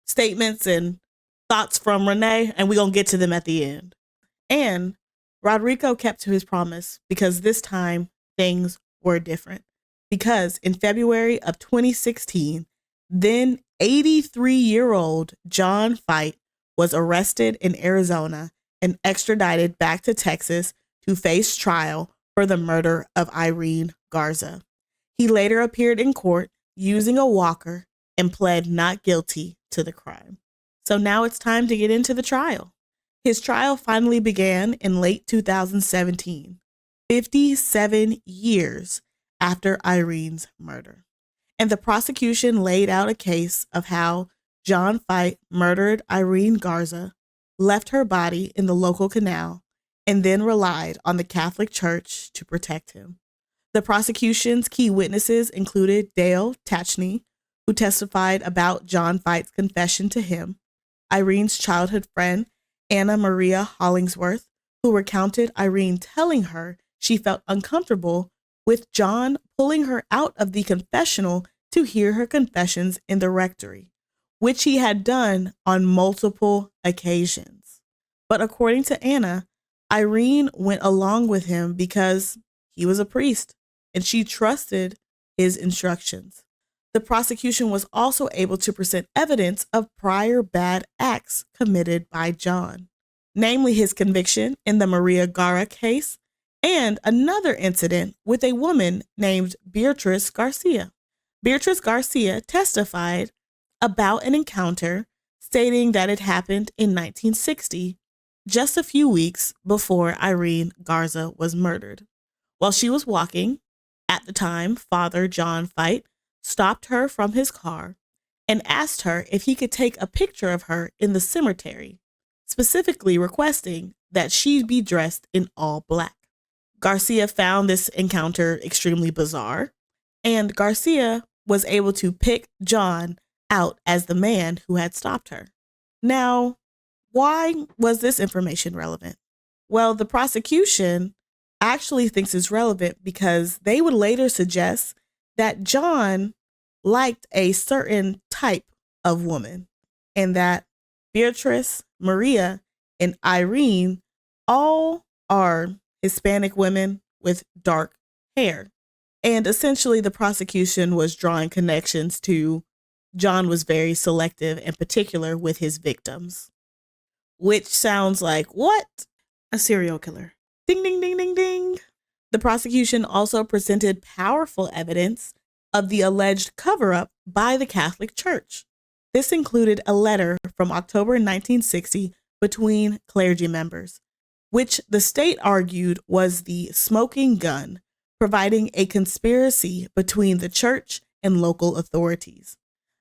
Speaker 1: statements and thoughts from Renee, and we're going to get to them at the end. And Rodrigo kept to his promise because this time things were different. Because in February of 2016, then 83-year-old John Fight was arrested in Arizona and extradited back to Texas to face trial for the murder of Irene Garza. He later appeared in court using a walker and pled not guilty to the crime. So now it's time to get into the trial. His trial finally began in late 2017, 57 years after Irene's murder. And the prosecution laid out a case of how John Fight murdered Irene Garza, left her body in the local canal, and then relied on the Catholic Church to protect him. The prosecution's key witnesses included Dale Tachney, who testified about John Fight's confession to him, Irene's childhood friend, Anna Maria Hollingsworth, who recounted Irene telling her she felt uncomfortable with John pulling her out of the confessional to hear her confessions in the rectory, which he had done on multiple occasions. But according to Anna, Irene went along with him because he was a priest and she trusted his instructions. The prosecution was also able to present evidence of prior bad acts committed by John, namely his conviction in the Maria Garza case and another incident with a woman named Beatriz Garcia. Beatriz Garcia testified about an encounter stating that it happened in 1960, just a few weeks before Irene Garza was murdered. While she was walking, at the time, Father John Fight stopped her from his car and asked her if he could take a picture of her in the cemetery, specifically requesting that she be dressed in all black. Garcia found this encounter extremely bizarre, and Garcia was able to pick John out as the man who had stopped her. Now, why was this information relevant? Well, the prosecution actually thinks it's relevant because they would later suggest that John liked a certain type of woman and that Beatrice, Maria, and Irene all are Hispanic women with dark hair. And essentially the prosecution was drawing connections to John was very selective and particular with his victims, which sounds like what?
Speaker 2: A serial killer.
Speaker 1: Ding, ding, ding, ding, ding. The prosecution also presented powerful evidence of the alleged cover-up by the Catholic Church. This included a letter from October 1960 between clergy members, which the state argued was the smoking gun, providing a conspiracy between the church and local authorities.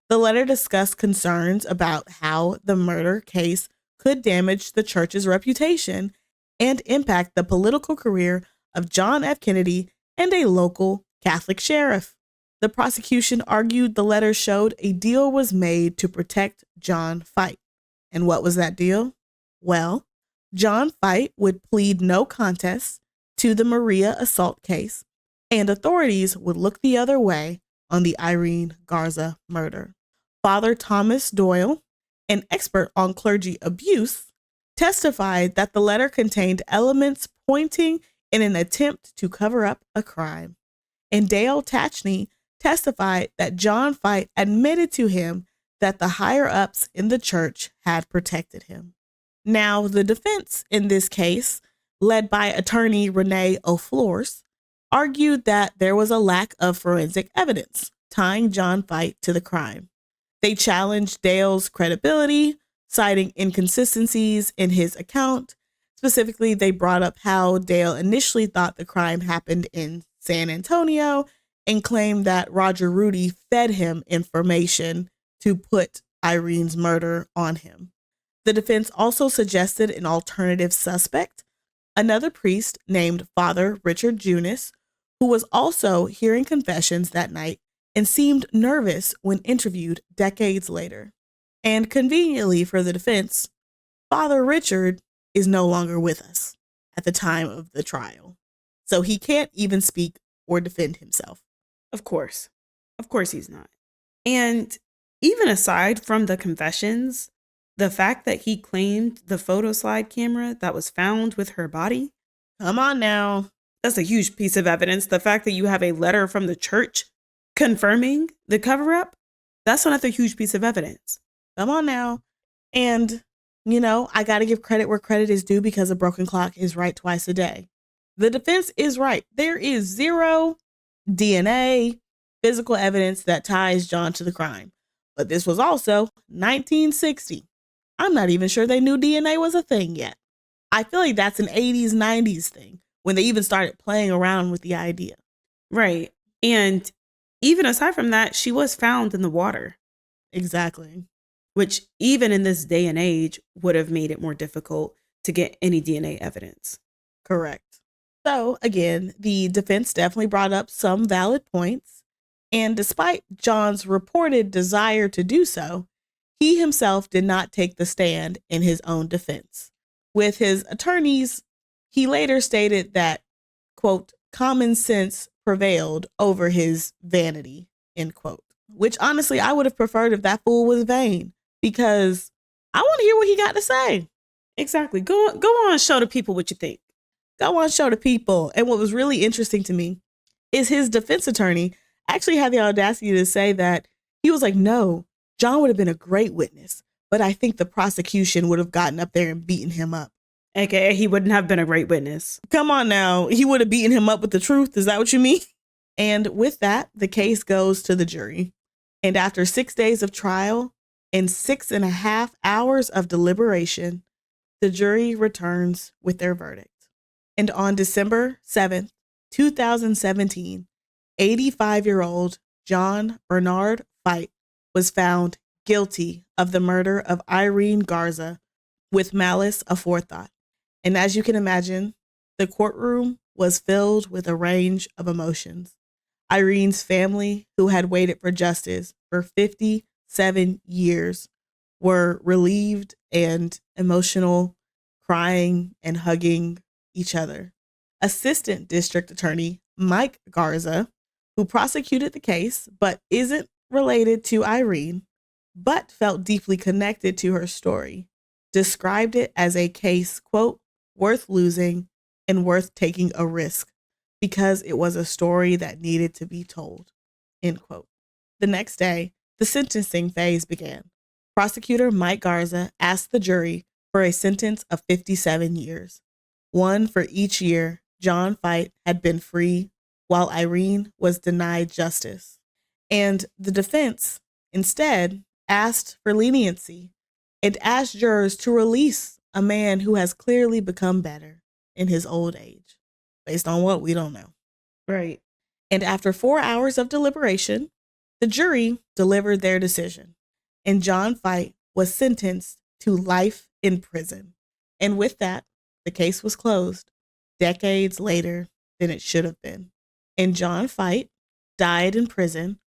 Speaker 1: The letter discussed concerns about how the murder case could damage the church's reputation and impact the political career of John F. Kennedy and a local Catholic sheriff. The prosecution argued the letter showed a deal was made to protect John Fight. And what was that deal? Well, John Fight would plead no contest to the Maria assault case, and authorities would look the other way on the Irene Garza murder. Father Thomas Doyle, an expert on clergy abuse, testified that the letter contained elements pointing in an attempt to cover up a crime. And Dale Tachney testified that John Fight admitted to him that the higher-ups in the church had protected him. Now, the defense in this case, led by attorney Renee O'Flores, argued that there was a lack of forensic evidence tying John Fight to the crime. They challenged Dale's credibility, citing inconsistencies in his account. Specifically, they brought up how Dale initially thought the crime happened in San Antonio and claimed that Roger Rudy fed him information to put Irene's murder on him. The defense also suggested an alternative suspect, another priest named Father Richard Junis, who was also hearing confessions that night and seemed nervous when interviewed decades later. And conveniently for the defense, Father Richard is no longer with us at the time of the trial, so he can't even speak or defend himself.
Speaker 2: Of course he's not. And even aside from the confessions, the fact that he claimed the photo slide camera that was found with her body,
Speaker 1: come on now,
Speaker 2: that's a huge piece of evidence. The fact that you have a letter from the church confirming the cover-up, that's another huge piece of evidence.
Speaker 1: Come on now. And, I got to give credit where credit is due, because a broken clock is right twice a day. The defense is right. There is zero DNA, physical evidence that ties John to the crime. But this was also 1960. I'm not even sure they knew DNA was a thing yet. I feel like that's an 80s, 90s thing, when they even started playing around with the idea.
Speaker 2: Right. And even aside from that, she was found in the water.
Speaker 1: Exactly.
Speaker 2: Which even in this day and age would have made it more difficult to get any DNA evidence.
Speaker 1: Correct. So again, the defense definitely brought up some valid points. And despite John's reported desire to do so, he himself did not take the stand in his own defense. With his attorneys, he later stated that, quote, common sense prevailed over his vanity, end quote. Which honestly, I would have preferred if that fool was vain, because I want to hear what he got to say.
Speaker 2: Exactly. Go on, show the people what you think.
Speaker 1: Go on, show the people. And what was really interesting to me is his defense attorney actually had the audacity to say that he was like, no, John would have been a great witness, but I think the prosecution would have gotten up there and beaten him up.
Speaker 2: AKA he wouldn't have been a great witness.
Speaker 1: Come on now. He would have beaten him up with the truth. Is that what you mean? And with that, the case goes to the jury. And after 6 days of trial and 6.5 hours of deliberation, the jury returns with their verdict. And on December 7th, 2017, 85-year-old John Bernard Fight was found guilty of the murder of Irene Garza with malice aforethought. And as you can imagine, the courtroom was filled with a range of emotions. Irene's family, who had waited for justice for 57 years, were relieved and emotional, crying and hugging each other. Assistant District Attorney Mike Garza, who prosecuted the case but isn't related to Irene, but felt deeply connected to her story, described it as a case, quote, worth losing and worth taking a risk because it was a story that needed to be told, end quote. The next day, the sentencing phase began. Prosecutor Mike Garza asked the jury for a sentence of 57 years, one for each year John Fight had been free while Irene was denied justice. And the defense instead asked for leniency and asked jurors to release a man who has clearly become better in his old age. Based on what? We don't know.
Speaker 2: Right.
Speaker 1: And after 4 hours of deliberation, the jury delivered their decision. And John Fight was sentenced to life in prison. And with that, the case was closed decades later than it should have been. And John Fight died in prison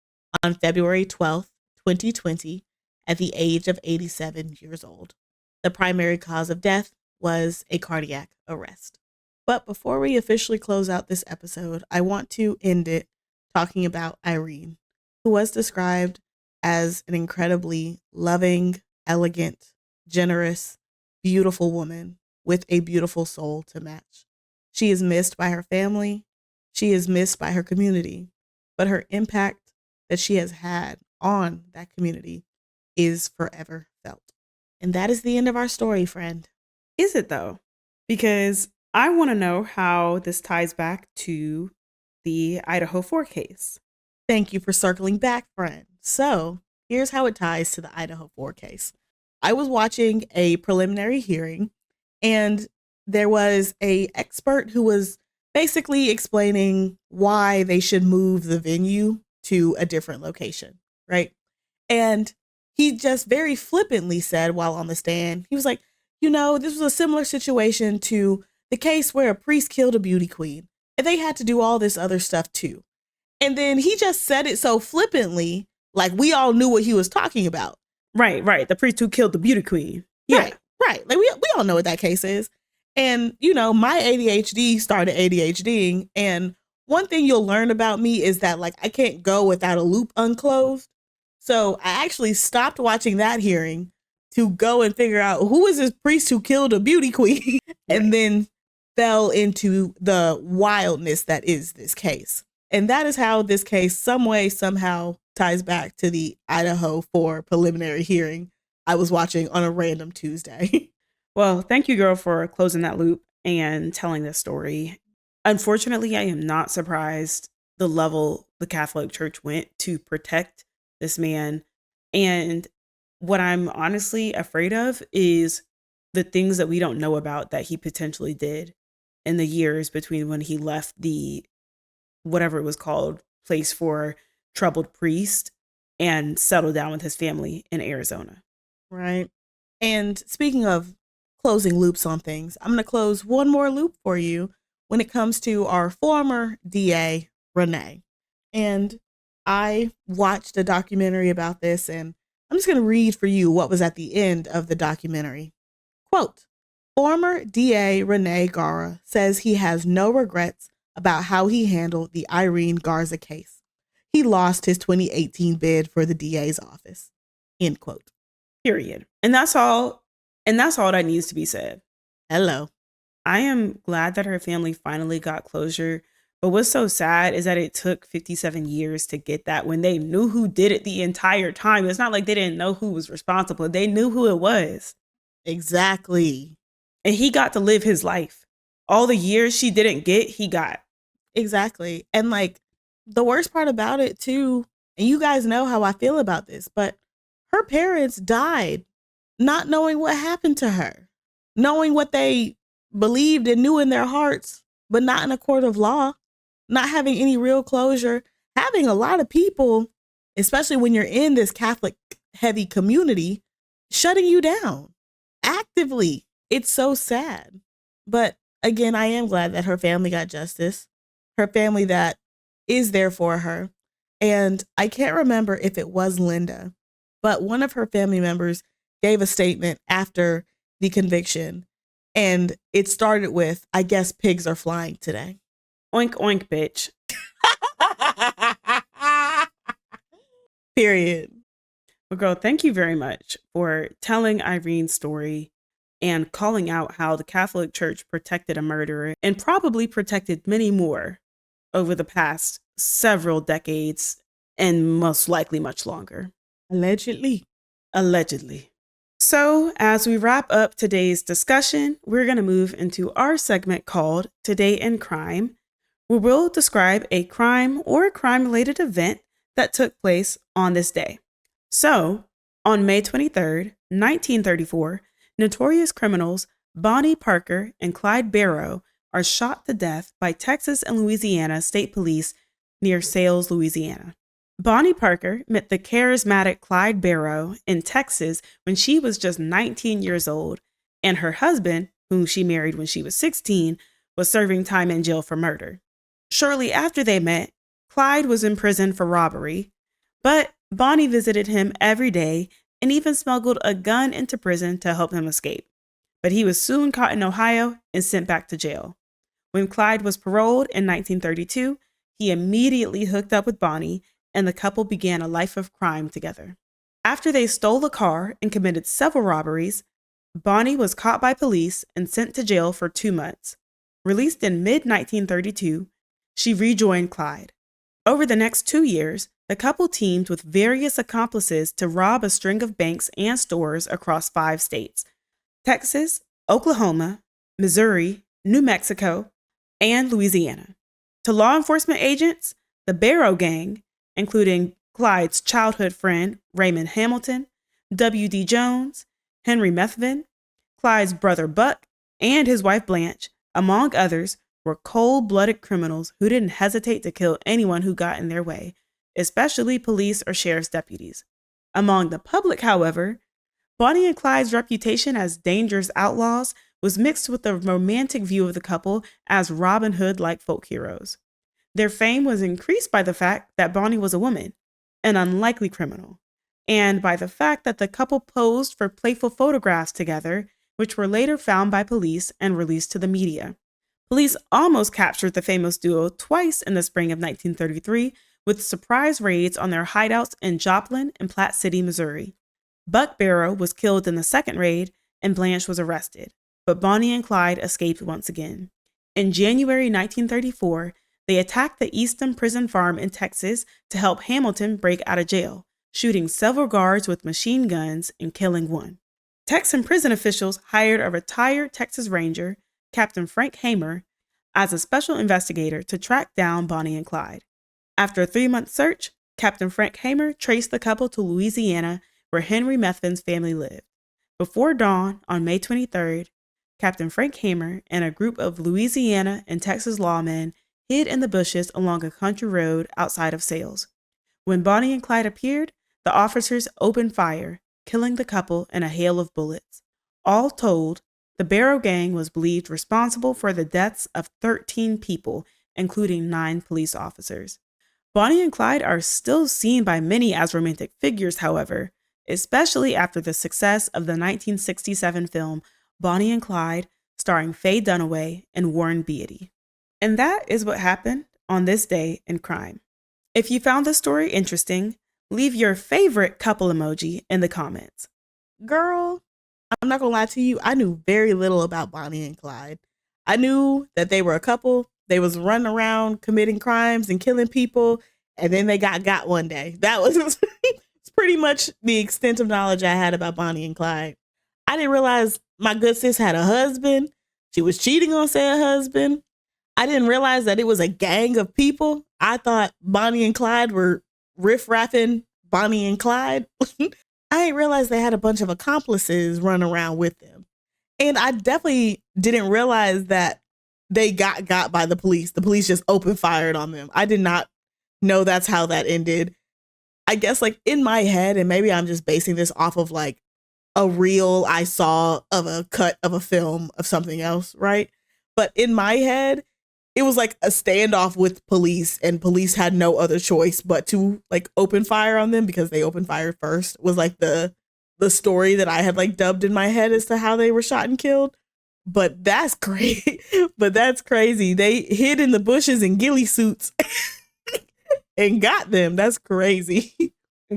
Speaker 1: on February 12th, 2020, at the age of 87 years old. The primary cause of death was a cardiac arrest. But before we officially close out this episode, I want to end it talking about Irene, who was described as an incredibly loving, elegant, generous, beautiful woman with a beautiful soul to match. She is missed by her family. She is missed by her community. But her impact that she has had on that community is forever felt. And that is the end of our story, friend.
Speaker 2: Is it though? Because I want to know how this ties back to the Idaho 4 case.
Speaker 1: Thank you for circling back, friend. So here's how it ties to the Idaho 4 case. I was watching a preliminary hearing, and there was an expert who was basically explaining why they should move the venue to a different location, right? And he just very flippantly said while on the stand, he was like, this was a similar situation to the case where a priest killed a beauty queen, and they had to do all this other stuff too. And then he just said it so flippantly, like we all knew what he was talking about.
Speaker 2: Right. The priest who killed the beauty queen. Yeah.
Speaker 1: Right. Like we all know what that case is. And, my ADHD started ADHDing. And one thing you'll learn about me is that like I can't go without a loop unclosed. So I actually stopped watching that hearing to go and figure out who is this priest who killed a beauty queen and then fell into the wildness that is this case. And that is how this case some way, somehow ties back to the Idaho 4 preliminary hearing I was watching on a random Tuesday.
Speaker 2: Well, thank you, girl, for closing that loop and telling this story. Unfortunately, I am not surprised the level the Catholic Church went to protect this man. And what I'm honestly afraid of is the things that we don't know about that he potentially did in the years between when he left the, whatever it was called, place for troubled priest and settled down with his family in Arizona.
Speaker 1: Right. And speaking of closing loops on things, I'm going to close one more loop for you when it comes to our former DA, Renee. And I watched a documentary about this, and I'm just going to read for you what was at the end of the documentary. Quote, former DA Irene Garza says he has no regrets about how he handled the Irene Garza case. He lost his 2018 bid for the DA's office. End quote.
Speaker 2: Period. And that's all that needs to be said.
Speaker 1: Hello.
Speaker 2: I am glad that her family finally got closure. But what's so sad is that it took 57 years to get that when they knew who did it the entire time. It's not like they didn't know who was responsible. They knew who it was.
Speaker 1: Exactly.
Speaker 2: And he got to live his life. All the years she didn't get, he got.
Speaker 1: Exactly. And like the worst part about it too, and you guys know how I feel about this, but her parents died not knowing what happened to her, knowing what they believed and knew in their hearts, but not in a court of law, not having any real closure, having a lot of people, especially when you're in this Catholic heavy community, shutting you down actively. It's so sad. But again, I am glad that her family got justice, her family that is there for her. And I can't remember if it was Linda, but one of her family members gave a statement after the conviction. And it started with, I guess pigs are flying today.
Speaker 2: Oink, oink, bitch.
Speaker 1: Period.
Speaker 2: Well, girl, thank you very much for telling Irene's story and calling out how the Catholic Church protected a murderer and probably protected many more over the past several decades and most likely much longer.
Speaker 1: Allegedly.
Speaker 2: So, as we wrap up today's discussion, we're going to move into our segment called Today in Crime, where we'll describe a crime or a crime-related event that took place on this day. So, on May 23rd, 1934, notorious criminals Bonnie Parker and Clyde Barrow are shot to death by Texas and Louisiana State Police near Sales, Louisiana. Bonnie Parker met the charismatic Clyde Barrow in Texas when she was just 19 years old, and her husband, whom she married when she was 16, was serving time in jail for murder. Shortly after they met, Clyde was in prison for robbery, but Bonnie visited him every day and even smuggled a gun into prison to help him escape. But he was soon caught in Ohio and sent back to jail. When Clyde was paroled in 1932, he immediately hooked up with Bonnie, and the couple began a life of crime together. After they stole a car and committed several robberies, Bonnie was caught by police and sent to jail for 2 months. Released in mid-1932, she rejoined Clyde. Over the next 2 years, the couple teamed with various accomplices to rob a string of banks and stores across 5 states: Texas, Oklahoma, Missouri, New Mexico, and Louisiana. To law enforcement agents, the Barrow Gang, including Clyde's childhood friend Raymond Hamilton, W.D. Jones, Henry Methvin, Clyde's brother Buck, and his wife Blanche, among others, were cold-blooded criminals who didn't hesitate to kill anyone who got in their way, especially police or sheriff's deputies. Among the public, however, Bonnie and Clyde's reputation as dangerous outlaws was mixed with a romantic view of the couple as Robin Hood-like folk heroes. Their fame was increased by the fact that Bonnie was a woman, an unlikely criminal, and by the fact that the couple posed for playful photographs together, which were later found by police and released to the media. Police almost captured the famous duo twice in the spring of 1933 with surprise raids on their hideouts in Joplin and Platte City, Missouri. Buck Barrow was killed in the second raid, and Blanche was arrested, but Bonnie and Clyde escaped once again. In January 1934, they attacked the Easton Prison Farm in Texas to help Hamilton break out of jail, shooting several guards with machine guns and killing one. Texan prison officials hired a retired Texas Ranger, Captain Frank Hamer, as a special investigator to track down Bonnie and Clyde. After a 3-month search, Captain Frank Hamer traced the couple to Louisiana, where Henry Methvin's family lived. Before dawn on May 23rd, Captain Frank Hamer and a group of Louisiana and Texas lawmen hid in the bushes along a country road outside of Sales. When Bonnie and Clyde appeared, the officers opened fire, killing the couple in a hail of bullets. All told, the Barrow Gang was believed responsible for the deaths of 13 people, including 9 police officers. Bonnie and Clyde are still seen by many as romantic figures, however, especially after the success of the 1967 film Bonnie and Clyde, starring Faye Dunaway and Warren Beatty. And that is what happened on this day in crime. If you found this story interesting, leave your favorite couple emoji in the comments.
Speaker 1: Girl, I'm not gonna lie to you, I knew very little about Bonnie and Clyde. I knew that they were a couple. They was running around committing crimes and killing people, and then they got one day. That was it's pretty much the extent of knowledge I had about Bonnie and Clyde. I didn't realize my good sis had a husband. She was cheating on said husband. I didn't realize that it was a gang of people. I thought Bonnie and Clyde were riff-raffing Bonnie and Clyde. I didn't realize they had a bunch of accomplices run around with them. And I definitely didn't realize that they got by the police. The police just opened fired on them. I did not know that's how that ended. I guess like in my head, and maybe I'm just basing this off of like a reel I saw of a cut of a film of something else, right? But in my head, it was like a standoff with police, and police had no other choice but to like open fire on them because they opened fire first, was like the story that I had like dubbed in my head as to how they were shot and killed. But that's crazy. But that's crazy. They hid in the bushes in ghillie suits and got them. That's crazy.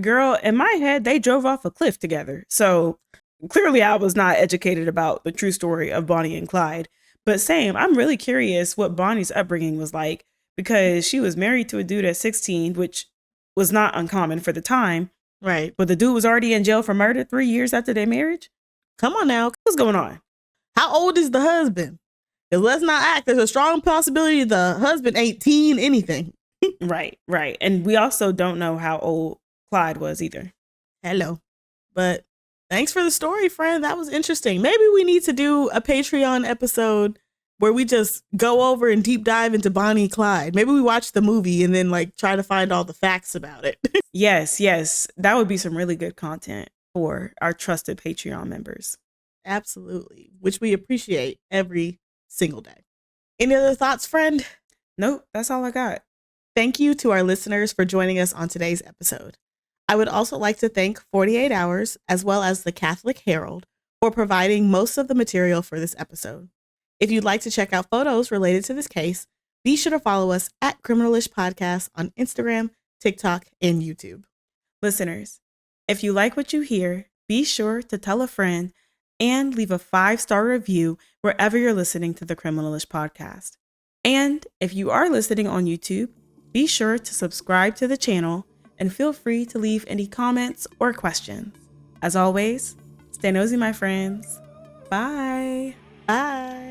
Speaker 2: Girl, in my head, they drove off a cliff together. So clearly I was not educated about the true story of Bonnie and Clyde. But same, I'm really curious what Bonnie's upbringing was like, because she was married to a dude at 16, which was not uncommon for the time.
Speaker 1: Right.
Speaker 2: But the dude was already in jail for murder 3 years after their marriage.
Speaker 1: Come on now.
Speaker 2: What's going on?
Speaker 1: How old is the husband? Because let's not act. There's a strong possibility the husband ain't teen anything.
Speaker 2: Right. And we also don't know how old Clyde was either.
Speaker 1: Hello. But thanks for the story, friend. That was interesting. Maybe we need to do a Patreon episode where we just go over and deep dive into Bonnie and Clyde. Maybe we watch the movie and then like try to find all the facts about it.
Speaker 2: Yes. That would be some really good content for our trusted Patreon members.
Speaker 1: Absolutely. Which we appreciate every single day. Any other thoughts, friend?
Speaker 2: Nope. That's all I got.
Speaker 1: Thank you to our listeners for joining us on today's episode. I would also like to thank 48 Hours as well as the Catholic Herald for providing most of the material for this episode. If you'd like to check out photos related to this case, be sure to follow us at Criminalish Podcast on Instagram, TikTok, and YouTube.
Speaker 2: Listeners, if you like what you hear, be sure to tell a friend and leave a 5-star review wherever you're listening to the Criminalish Podcast. And if you are listening on YouTube, be sure to subscribe to the channel and feel free to leave any comments or questions. As always, stay nosy, my friends. Bye.
Speaker 1: Bye.